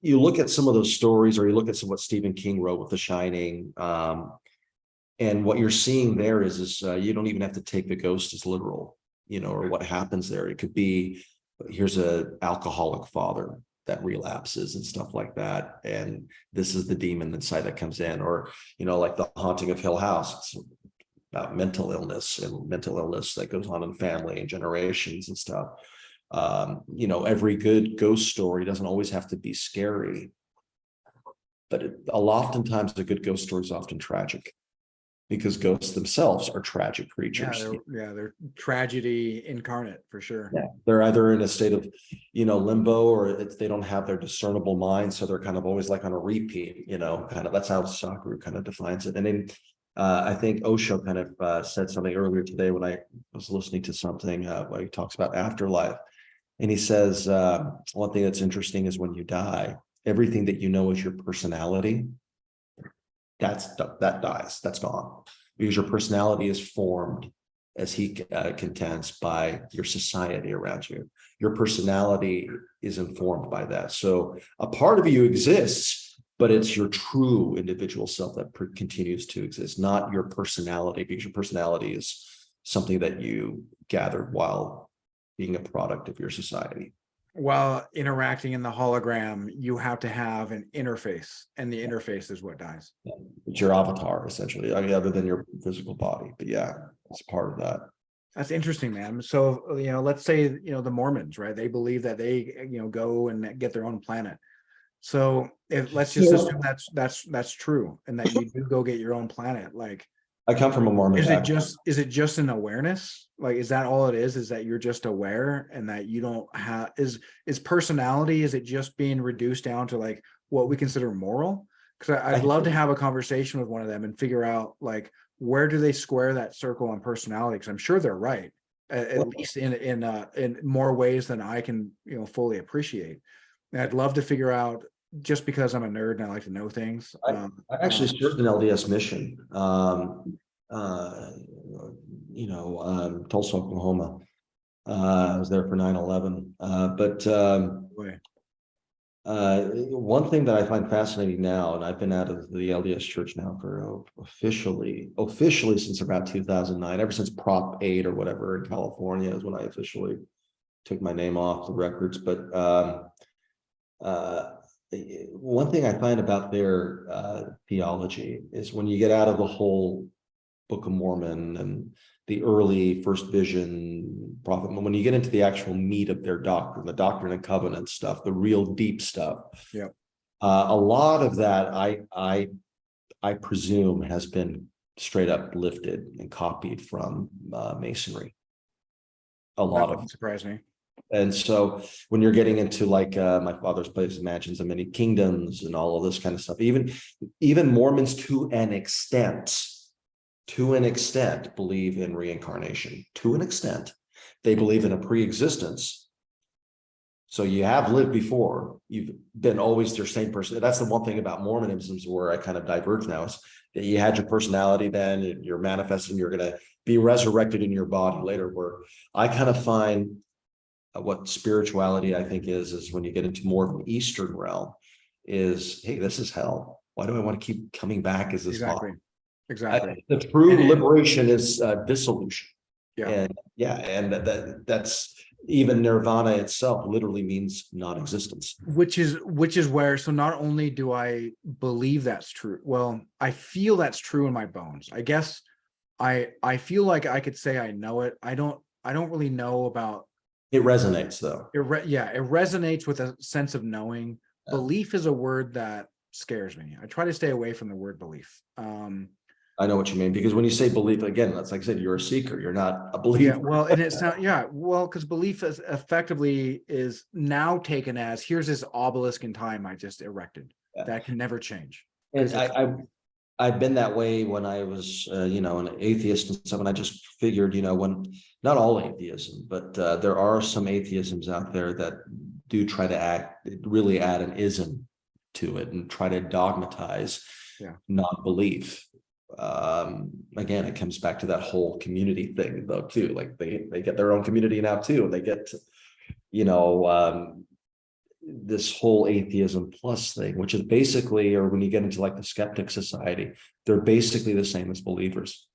You look at some of those stories, or you look at what Stephen King wrote with The Shining, and what you're seeing there is you don't even have to take the ghost as literal, or what happens there. It could be, here's a alcoholic father that relapses and stuff like that, and this is the demon inside that comes in, or like the Haunting of Hill House. It's about mental illness that goes on in family and generations and stuff. Every good ghost story doesn't always have to be scary, but oftentimes a good ghost story is often tragic, because ghosts themselves are tragic creatures. They're tragedy incarnate for sure. Yeah, they're either in a state of, limbo, or they don't have their discernible mind, so they're kind of always like on a repeat. Kind of, that's how Sakura kind of defines it. And then I think Osho kind of said something earlier today when I was listening to something where he talks about afterlife, and he says one thing that's interesting is when you die, everything that you know is your personality, that dies, that's gone, because your personality is formed, as he contends, by your society around you. Your personality is informed by that. So a part of you exists, but it's your true individual self that continues to exist, not your personality, because your personality is something that you gathered while being a product of your society. While interacting in the hologram, you have to have an interface, and the interface is what dies. Yeah. It's your avatar, essentially. I mean, other than your physical body, but yeah, it's part of that. That's interesting, man. So, let's say, the Mormons, right? They believe that they, go and get their own planet. So let's just assume that's true, and that you do go get your own planet. Like, I come from a Mormon background. is it just an awareness? Like, is that all it is that you're just aware, and that you don't have, is personality, is it just being reduced down to like what we consider moral? Because I'd love to have a conversation with one of them and figure out, like, where do they square that circle on personality? Because I'm sure they're right, at least in more ways than I can fully appreciate. And I'd love to figure out, just because I'm a nerd and I like to know things. I actually served an LDS mission, Tulsa, Oklahoma. I was there for 9/11. One thing that I find fascinating now, and I've been out of the LDS church now for officially since about 2009, ever since Prop 8 or whatever in California is when I officially took my name off the records. But one thing I find about their theology is, when you get out of the whole Book of Mormon and the early first vision prophet, when you get into the actual meat of their doctrine, the Doctrine and Covenant stuff, the real deep stuff, a lot of that I presume has been straight up lifted and copied from Masonry. A lot of, surprise me. and so when you're getting into like my father's place imagines of many kingdoms and all of this kind of stuff, even Mormons to an extent believe in reincarnation. To an extent, they believe in a pre-existence. So you have lived before, you've been always your same person. That's the one thing about Mormonism where I kind of diverge now, is you had your personality then, and you're manifesting, you're going to be resurrected in your body later. Where I kind of find what spirituality I think is when you get into more of an Eastern realm is, hey, this is hell. Why do I want to keep coming back as this Exactly. body? Exactly. The true And liberation is dissolution. yeah, And yeah, and that's even nirvana itself literally means non-existence. which is where, so not only do I believe that's true, well, I feel that's true in my bones. I guess I feel like I could say I know it. I don't really know about It resonates though. yeah, it resonates with a sense of knowing. Yeah. Belief is a word that scares me. I try to stay away from the word belief. I know what you mean, because when you say belief, again, that's like I said, you're a seeker, you're not a Yeah, believer. well, and it's not, yeah, well, because belief is effectively is now taken as, here's this obelisk in time I just erected Yeah. that can never change. And I've been that way when I was, an atheist and stuff, and I just figured, when not all atheism, but there are some atheisms out there that do try to really add an ism to it and try to dogmatize Yeah. non-belief. Again, it comes back to that whole community thing though too. Like they get their own community now too, and they get, this whole atheism plus thing, which is basically, or when you get into like the skeptic society, they're basically the same as believers,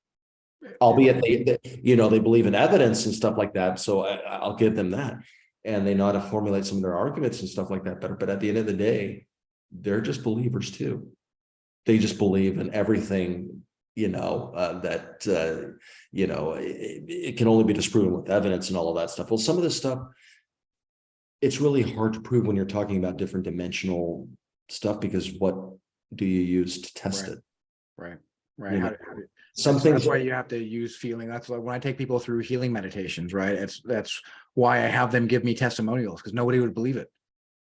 albeit they believe in evidence and stuff like that. So I'll give them that, and they know how to formulate some of their arguments and stuff like that better. But at the end of the day, they're just believers too. They just believe in everything, it can only be disproven with evidence and all of that stuff. Well, some of this stuff, it's really hard to prove when you're talking about different dimensional stuff, because what do you use to test it? Right. Something that's why you have to use feeling. That's like when I take people through healing meditations, right? That's why I have them give me testimonials, because nobody would believe it.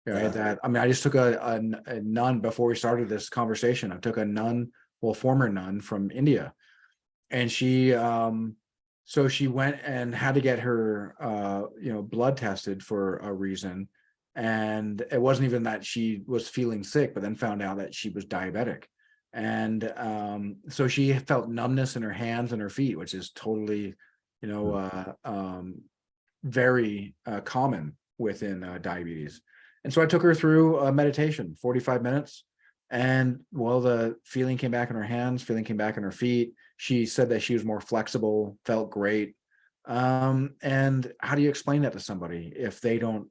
Right. Yeah. I just took a nun before we started this conversation. I took a nun, well, former nun from India, and so she went and had to get her blood tested for a reason, and it wasn't even that she was feeling sick, but then found out that she was diabetic, and so she felt numbness in her hands and her feet, which is totally very common within diabetes. And so I took her through a meditation, 45 minutes. And well, the feeling came back in her hands, feeling came back in her feet. She said that she was more flexible, felt great. And how do you explain that to somebody if they don't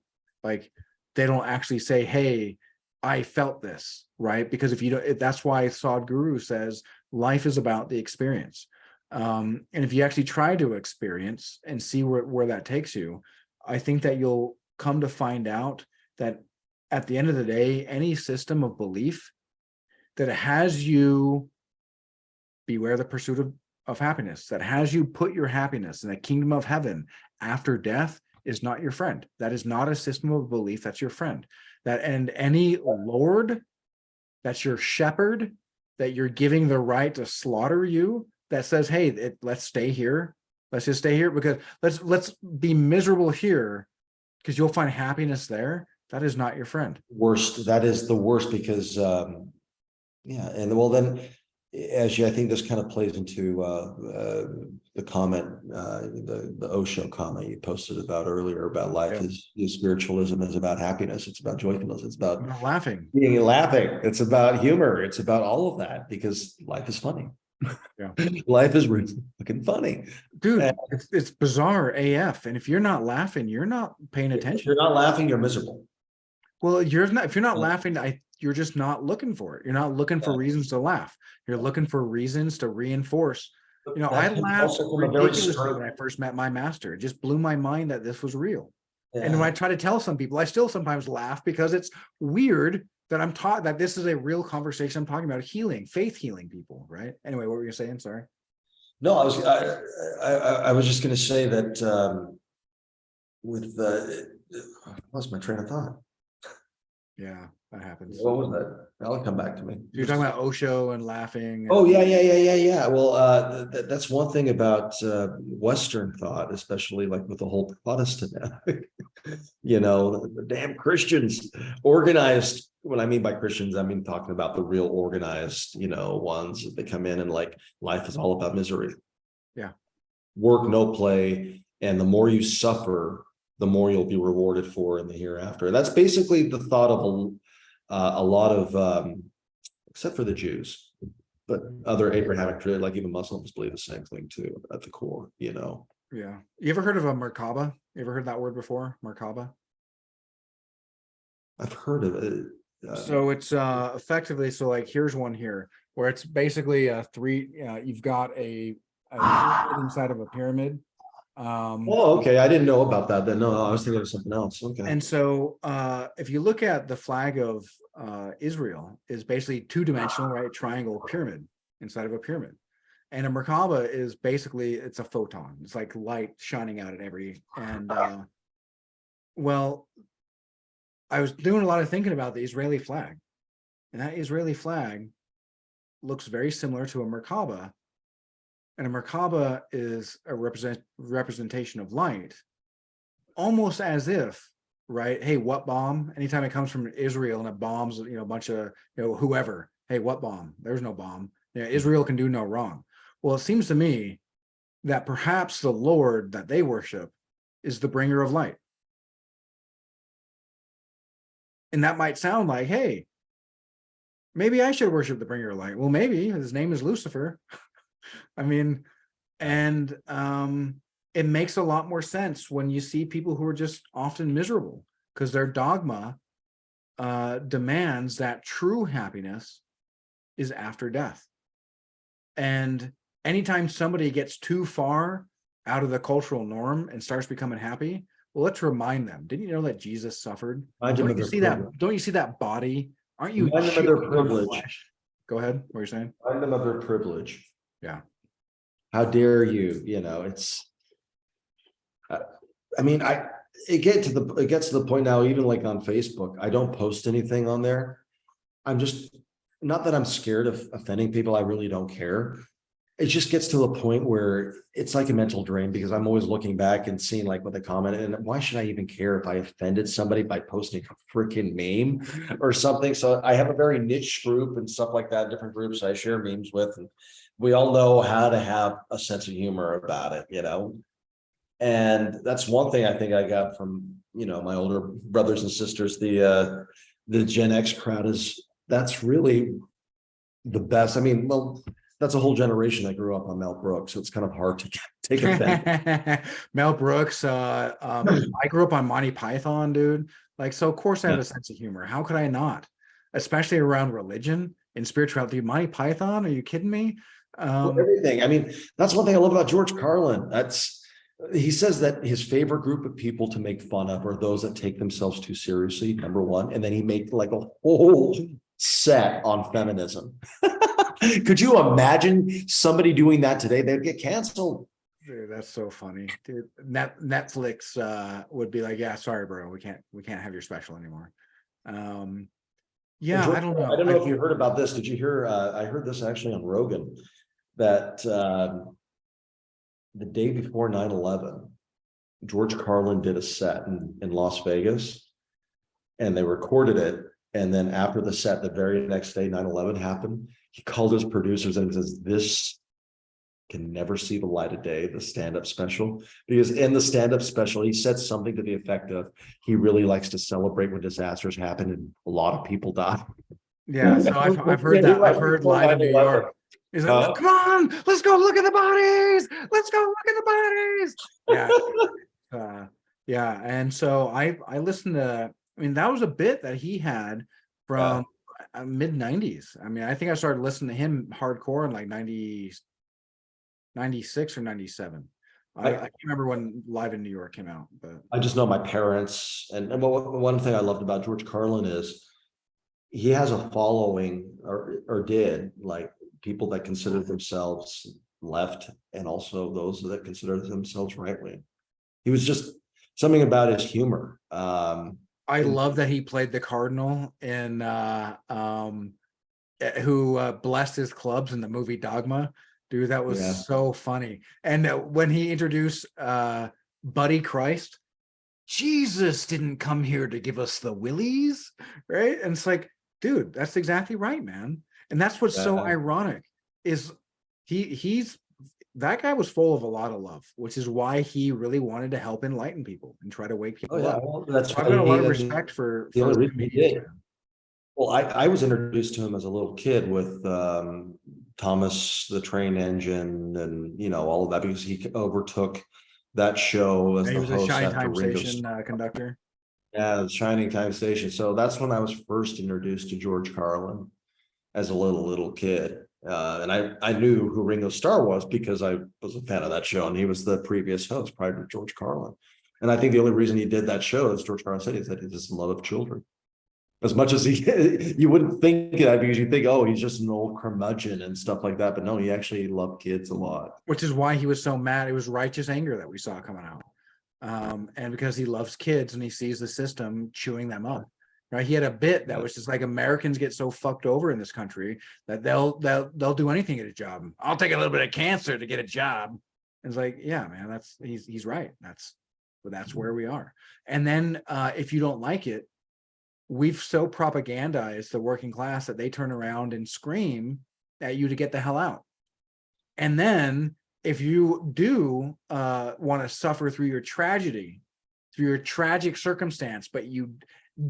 actually say, hey, I felt this, right? Because if you don't, that's why Sadhguru says life is about the experience. And if you actually try to experience and see where that takes you, I think that you'll come to find out that at the end of the day, any system of belief that has you beware the pursuit of happiness, that has you put your happiness in the kingdom of heaven after death, is not your friend. That is not a system of belief that's your friend. And any lord that's your shepherd, that you're giving the right to slaughter you, that says, hey, let's stay here. Let's just stay here because let's be miserable here because you'll find happiness there. That is not your friend. Worst. That is the worst, because and well then, I think this kind of plays into the comment, the Osho comment you posted about earlier about life. Is spiritualism is about happiness. It's about joyfulness. It's about laughing. It's about humor. It's about all of that, because life is funny. Yeah. Life is really fucking funny, dude. It's bizarre AF. And if you're not laughing, you're not paying attention. If you're not laughing, you're miserable. Well, if you're not laughing, you're just not looking for it. You're not looking for reasons to laugh. You're looking for reasons to reinforce. I laughed ridiculously when I first met my master. It just blew my mind that this was real. Yeah. And when I try to tell some people, I still sometimes laugh because it's weird that I'm taught that this is a real conversation. I'm talking about healing, faith healing people, right? Anyway, what were you saying? Sorry. No, I was just going to say that I lost my train of thought. Yeah, that happens. What was that? That'll come back to me. You're talking about Osho and laughing. Oh, yeah. Well, that's one thing about Western thought, especially like with the whole Protestant You know, the damn Christians, organized. What I mean by Christians, I mean talking about the real organized, ones that come in and like life is all about misery, Yeah. work, no play. And the more you suffer, the more you'll be rewarded for in the hereafter. And that's basically the thought of a lot of, except for the Jews, but other Abrahamic, like even Muslims believe the same thing too at the core, Yeah. You ever heard of a Merkaba? You ever heard that word before? Merkaba? I've heard of it. So it's effectively, so like here's one here where it's basically you've got a pyramid inside of a pyramid. Oh, okay. I didn't know about that then. No, I was thinking of something else. Okay. And so if you look at the flag of Israel, is basically two-dimensional, right? Triangle pyramid inside of a pyramid. And a Merkaba is basically, it's a photon. It's like light shining out at well, I was doing a lot of thinking about the Israeli flag, and that Israeli flag looks very similar to a Merkaba. And a Merkaba is a representation of light, almost as if, right? Hey, what bomb? Anytime it comes from Israel and it bombs, a bunch of, whoever, hey, what bomb? There's no bomb. Yeah, Israel can do no wrong. Well, it seems to me that perhaps the Lord that they worship is the bringer of light. And that might sound like, hey, maybe I should worship the bringer of light. Well, maybe his name is Lucifer. I mean, and it makes a lot more sense when you see people who are just often miserable because their dogma demands that true happiness is after death. And anytime somebody gets too far out of the cultural norm and starts becoming happy, well, let's remind them. Didn't you know that Jesus suffered? Don't you see that? Don't you see that body? Aren't you Remind them of their privilege? Go ahead. What are you saying? Remind them of their privilege. Yeah. How dare you? It's. I mean, it gets to the point now. Even like on Facebook, I don't post anything on there. I'm just not that I'm scared of offending people. I really don't care. It just gets to a point where it's like a mental drain because I'm always looking back and seeing like what they comment. And why should I even care if I offended somebody by posting a freaking meme or something? So I have a very niche group and stuff like that, different groups I share memes with. And we all know how to have a sense of humor about it, And that's one thing I think I got from, my older brothers and sisters, the Gen X crowd that's really the best. I mean, well, that's a whole generation that grew up on Mel Brooks, so it's kind of hard to take offense. Mel Brooks. I grew up on Monty Python, dude. Like, so of course I have a sense of humor. How could I not? Especially around religion and spirituality. Monty Python? Are you kidding me? Everything. I mean, that's one thing I love about George Carlin. He says that his favorite group of people to make fun of are those that take themselves too seriously, number one. And then he made like a whole set on feminism. Could you imagine somebody doing that today? They'd get canceled. Dude, that's so funny. Dude, Netflix would be like, yeah, sorry, bro, we can't have your special anymore. Yeah, George, I don't know. I don't know if you heard about this. Did you hear? I heard this actually on Rogan that the day before 9/11, George Carlin did a set in Las Vegas and they recorded it. And then after the set, the very next day, 9/11 happened. He called his producers and says, this can never see the light of day, the stand-up special. Because in the stand-up special, he said something to the effect of, he really likes to celebrate when disasters happen and a lot of people die. Yeah, so I've heard that. I've heard live in New York. He's like, come on, let's go look at the bodies. Let's go look at the bodies. Yeah. Yeah. And so I listened to, I mean, that was a bit that he had from mid 90s. I mean, I think I started listening to him hardcore in like 96 or 97. I can't remember when Live in New York came out, but I just know my parents. And one thing I loved about George Carlin is he has a following or did, like, people that consider themselves left and also those that consider themselves right wing. He was just something about his humor. I love that he played the Cardinal in who blessed his clubs in the movie Dogma. Dude, that was so funny. And when he introduced Buddy Christ, Jesus didn't come here to give us the willies, right? And it's like, dude, that's exactly right, man. And that's what's so Yeah. ironic is he's that guy was full of a lot of love, which is why he really wanted to help enlighten people and try to wake Oh people yeah, up. well, that's So I've why got a lot of the respect for only reason he comedians, did. man. Well, I was introduced to him as a little kid with Thomas the Train Engine and all of that because he overtook that show as He the was a host Shine after Time Ringo Station Starr. conductor. Yeah, the Shining Time Station. So that's when I was first introduced to George Carlin as a little kid. And I knew who Ringo Starr was because I was a fan of that show, and he was the previous host prior to George Carlin. And I think the only reason he did that show, as George Carlin said, is that he just love children. As much as you wouldn't think that because you think, oh, he's just an old curmudgeon and stuff like that. But no, he actually loved kids a lot. Which is why he was so mad. It was righteous anger that we saw coming out. And because he loves kids and he sees the system chewing them up. Right? He had a bit that was just like Americans get so fucked over in this country that they'll do anything to get a job. I'll take a little bit of cancer to get a job. And it's like, yeah, man, he's right. That's where we are. And then if you don't like it, we've so propagandized the working class that they turn around and scream at you to get the hell out. And then if you do want to suffer through your tragedy, through your tragic circumstance, but you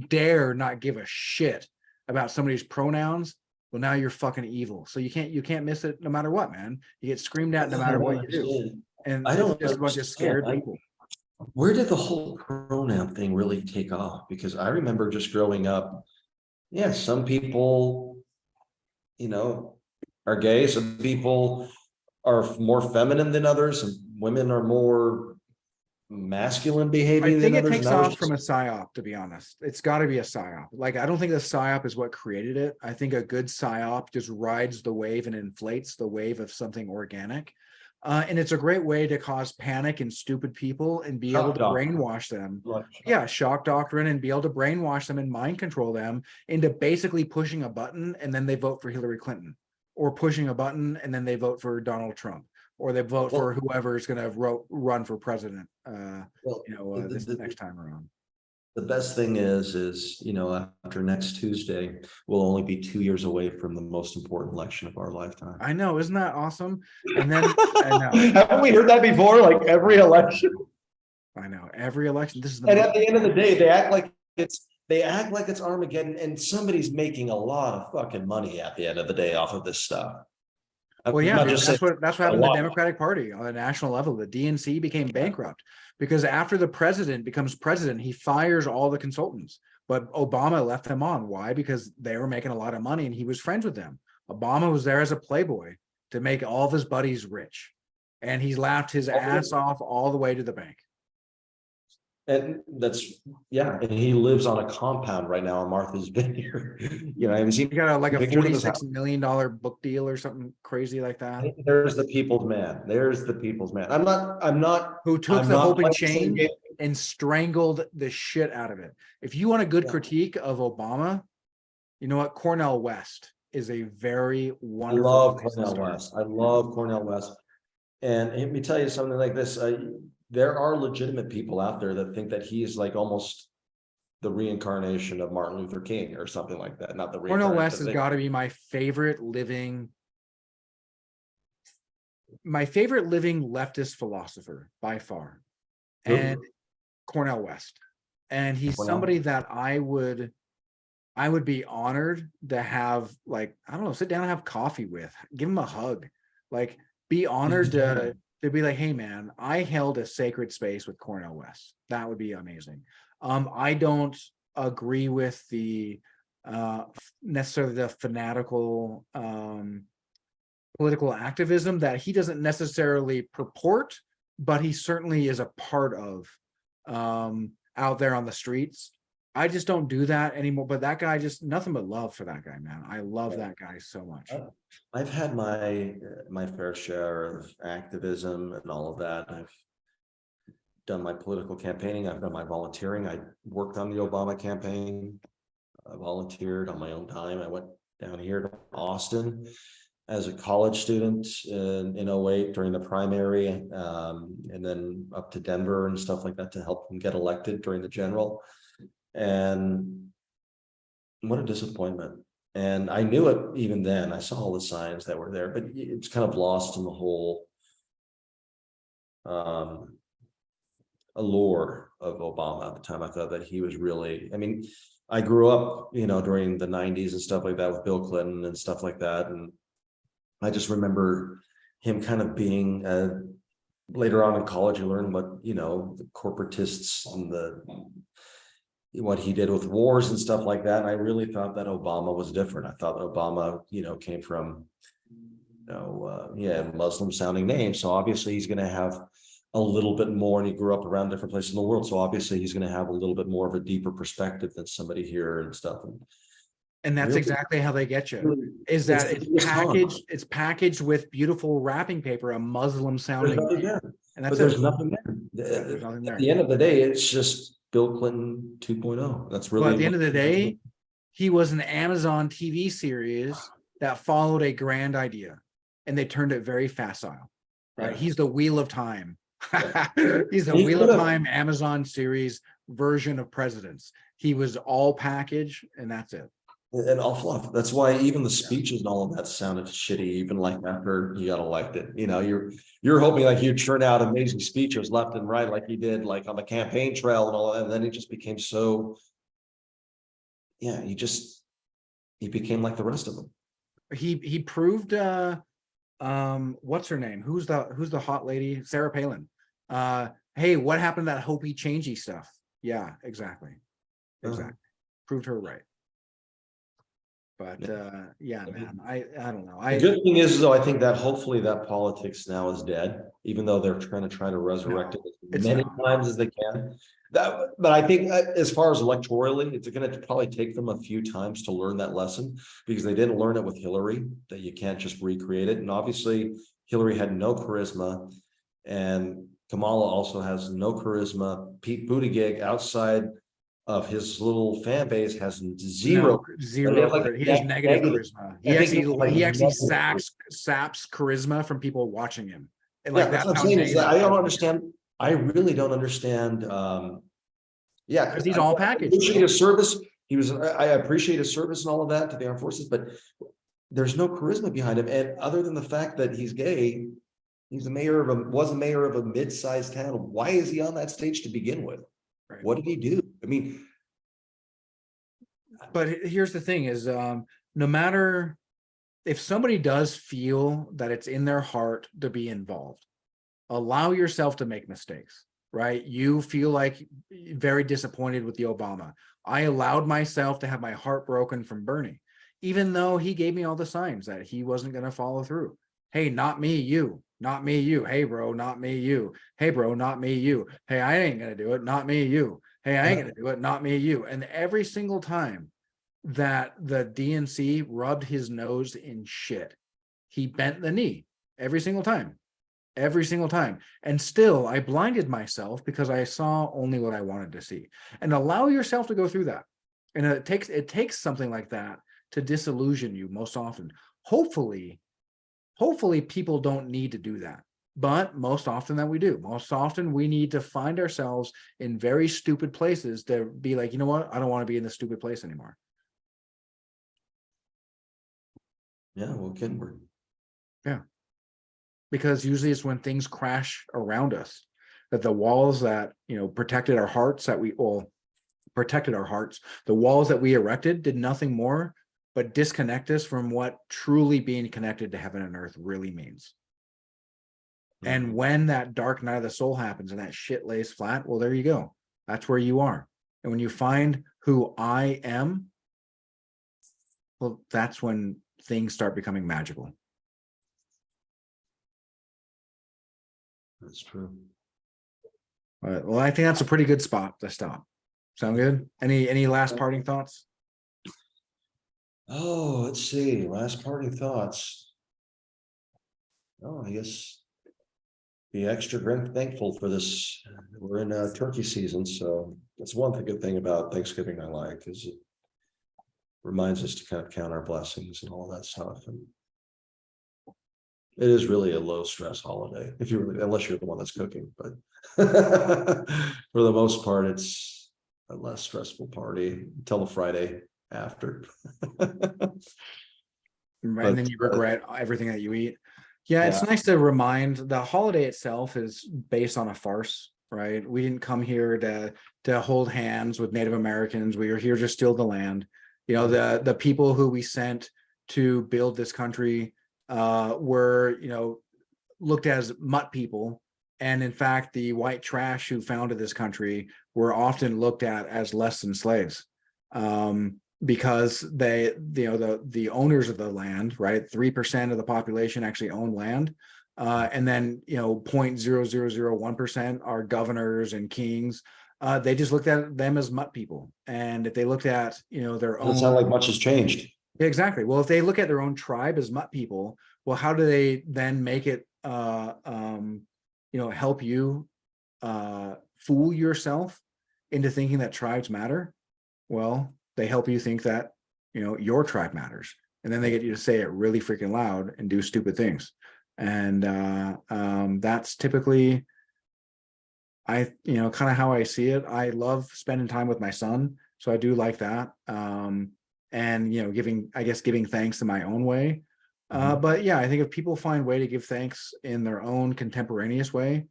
dare not give a shit about somebody's pronouns, well, now you're fucking evil. So you can't miss it no matter what, man. You get screamed at no matter what you do. And I it's don't just a bunch of scared people. Where did the whole pronoun thing really take off? Because I remember just growing up, yeah, some people, are gay, some people are more feminine than others, and women are more masculine I behaving than think it others. And takes I was off from just, a psyop, to be honest. It's got to be a psyop. Like, I don't think the psyop is what created it. I think a good psyop just rides the wave and inflates the wave of something organic. And it's a great way to cause panic in stupid people and be able shock to doctrine. brainwash them. Like, Yeah, shock doctrine, and be able to brainwash them and mind control them into basically pushing a button and then they vote for Hillary Clinton, or pushing a button and then they vote for Donald Trump, or they vote for well, whoever is going to run for president. well, This next time around. the best thing is, after next Tuesday, we'll only be 2 years away from the most important election of our lifetime. I know, isn't that awesome? And then Haven't we heard that before? Like every election. I know every election. This is the And at the end of the day, they act like it's Armageddon, and somebody's making a lot of fucking money at the end of the day off of this stuff. I'm well, yeah, not dude, just saying that's what a happened to the lot. Democratic Party on a national level. The DNC became bankrupt because after the president becomes president, he fires all the consultants. But Obama left them on. Why? Because they were making a lot of money and he was friends with them. Obama was there as a playboy to make all of his buddies rich, and he laughed his ass off all the way to the bank. And and he lives on a compound right now in Martha's Vineyard. Have you seen He got like a pictures of his house? $46 million book deal or something crazy like that. There's the people's man. There's the people's man. Who took I'm the not hope and playing the same chain game. and strangled the shit out of it. If you want a good Yeah. critique of Obama, you know what? Cornell West is a very I wonderful love place to Cornell start. West. I love Cornell West. And let me tell you something like this. There are legitimate people out there that think that he is like almost the reincarnation of Martin Luther King or something like that. Not the Cornel reincarnation. West has got to be my favorite living leftist philosopher by far. And Cornel West. And he's Cornell. somebody that I would be honored to have, like, I don't know, sit down and have coffee with, give him a hug, like, be honored to be like, hey man, I held a sacred space with Cornel West. That would be amazing. I don't agree with the necessarily the fanatical political activism that he doesn't necessarily purport, but he certainly is a part of out there on the streets. I just don't do that anymore. But that guy, just nothing but love for that guy, man. I love that guy so much. I've had my fair share of activism and all of that. I've done my political campaigning. I've done my volunteering. I worked on the Obama campaign. I volunteered on my own time. I went down here to Austin as a college student in '08 during the primary, and then up to Denver and stuff like that to help him get elected during the general. And what a disappointment. And I knew it even then. I saw all the signs that were there, but it's kind of lost in the whole allure of Obama at the time. I thought that he was really, I mean, I grew up, during the 90s and stuff like that with Bill Clinton and stuff like that. And I just remember him kind of being later on in college, you learn what, the corporatists and what he did with wars and stuff like that. And I really thought that Obama was different. I thought that Obama, came from, Muslim sounding name. So obviously he's going to have a little bit more, and he grew up around different places in the world. So obviously he's going to have a little bit more of a deeper perspective than somebody here and stuff. And that's Really? exactly how they get you. Is that it's packaged with beautiful wrapping paper, a Muslim sounding name. Yeah, And but that's there's it. nothing Yeah, there. there's nothing At there. the end of the day, it's just Bill Clinton 2.0. That's really. But at the end of the day, he was an Amazon TV series that followed a grand idea, and they turned it very facile. Right? Yeah. He's the Wheel of Time. He's the He Wheel of could've- Time Amazon series version of presidents. He was all package, and that's it. And all fluff. That's why even the speeches and all of that sounded shitty, even like after he got elected. You're hoping like he'd churn out amazing speeches left and right, like he did, like on the campaign trail and all that. And then it just became so. Yeah, he became like the rest of them. He proved what's her name? Who's the hot lady? Sarah Palin. Hey, what happened to that hopey changey stuff? Yeah, exactly. Proved her right. But yeah, man, I don't know. The good thing is, though, I think that hopefully that politics now is dead, even though they're try to resurrect it as many times as they can. But I think as far as electorally, it's going to probably take them a few times to learn that lesson, because they didn't learn it with Hillary, that you can't just recreate it. And obviously Hillary had no charisma, and Kamala also has no charisma. Pete Buttigieg, outside of his little fan base, has zero. He has negative charisma. He actually saps charisma from people watching him. And like that's what I'm saying. Is that I don't understand. I really don't understand. Because he's all packaged. I appreciate his service. I appreciate his service and all of that to the armed forces, but there's no charisma behind him. And other than the fact that he's gay, was a mayor of a mid-sized town. Why is he on that stage to begin with? Right. What did he do? I mean, but here's the thing is, no matter if somebody does feel that it's in their heart to be involved, allow yourself to make mistakes, right? You feel like very disappointed with the Obama. I allowed myself to have my heart broken from Bernie, even though he gave me all the signs that he wasn't going to follow through. Hey, not me, you. Not me, you. Hey, bro, not me, you. Hey, bro, not me, you. Hey, I ain't going to do it. Not me, you. Hey, I ain't going to do it. Not me, you. And every single time that the DNC rubbed his nose in shit, he bent the knee every single time. And still I blinded myself because I saw only what I wanted to see. And allow yourself to go through that. And it takes something like that to disillusion you most often. Hopefully people don't need to do that, but most often that we do. Most often we need to find ourselves in very stupid places to be like, you know what, I don't want to be in this stupid place anymore. Yeah, well, Kenward. Yeah. Because usually it's when things crash around us, that the walls that, protected our hearts, the walls that we erected did nothing more but disconnect us from what truly being connected to heaven and earth really means. Mm-hmm. And when that dark night of the soul happens and that shit lays flat, well, there you go. That's where you are. And when you find who I am, well, that's when things start becoming magical. That's true. All right. Well, I think that's a pretty good spot to stop. Sound good? Any last parting thoughts? Oh, let's see. Last parting thoughts. Oh, I guess be extra thankful for this. We're in turkey season, so that's one good thing about Thanksgiving I like, is it reminds us to kind of count our blessings and all that stuff. And It is really a low stress holiday if you really, unless you're the one that's cooking, but for the most part, it's a less stressful party until the Friday after. Right, and But then you regret everything that you eat. Yeah, it's yeah, nice to remind the holiday itself is based on a farce, right? We didn't come here to hold hands with Native Americans. We were here to steal the land. You know, the people who we sent to build this country were, you know, looked as mutt people. And in fact, the white trash who founded this country were often looked at as less than slaves. Because they, you know, the owners of the land, right? 3% of the population actually own land. And then, you know, 0.0001% are governors and kings. They just looked at them as mutt people. And if they looked at, you know, their doesn't own, sound like much has changed. exactly. Well, if they look at their own tribe as mutt people, well, how do they then make it, you know, help you fool yourself into thinking that tribes matter? Well, they help you think that, you know, your tribe matters. And then they get you to say it really freaking loud and do stupid things. And that's typically, you know, kind of how I see it. I love spending time with my son. So I do like that. And, you know, giving thanks in my own way. But yeah, I think if people find way to give thanks in their own contemporaneous way,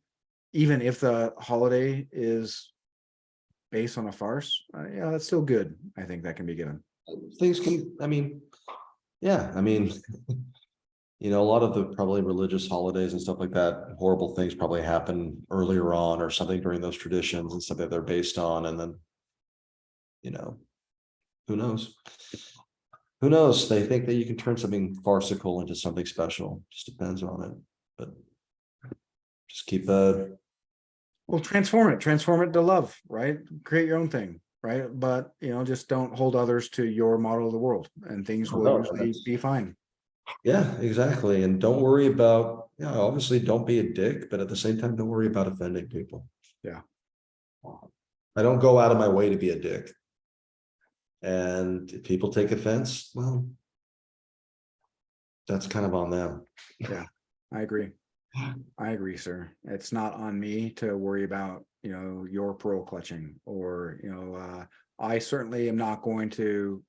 even if the holiday is based on a farce, yeah, that's still good. I think that can be given. Things can, I mean, yeah, I mean, you know, a lot of the probably religious holidays and stuff like that, horrible things probably happen earlier on or something during those traditions and stuff that they're based on. And then, you know, who knows? Who knows? They think that you can turn something farcical into something special. Just depends on it. But just keep Well, transform it to love, right? Create your own thing, right? But you know, just don't hold others to your model of the world, and things will no, usually be fine. yeah, exactly. And don't worry about, yeah, obviously don't be a dick, but at the same time, don't worry about offending people. Yeah, I don't go out of my way to be a dick. And if people take offense, well, that's kind of on them. yeah, I agree. I agree, sir. It's not on me to worry about, you know, your pearl clutching, or, you know, I certainly am not going to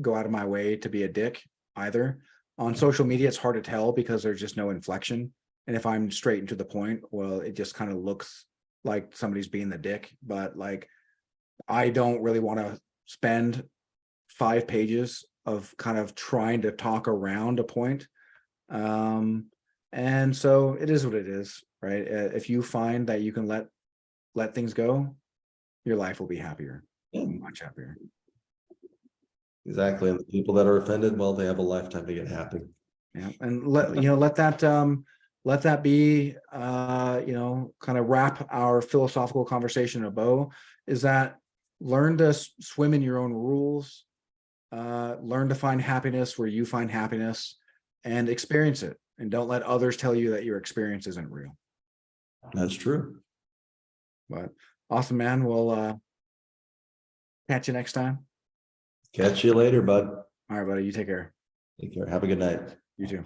go out of my way to be a dick either. On social media, it's hard to tell because there's just no inflection. And if I'm straight and to the point, well, it just kind of looks like somebody's being the dick. But like, I don't really want to spend 5 pages of kind of trying to talk around a point. And so it is what it is, right? If you find that you can let things go, your life will be happier, Yeah, much happier. exactly. And the people that are offended, well, they have a lifetime to get happy. Yeah, and let that be you know, kind of wrap our philosophical conversation in a bow. Is that learn to swim in your own rules, learn to find happiness where you find happiness, and experience it. And don't let others tell you that your experience isn't real. That's true. But awesome, man. We'll catch you next time. Catch you later, bud. All right, buddy. You take care. Take care. Have a good night. You too.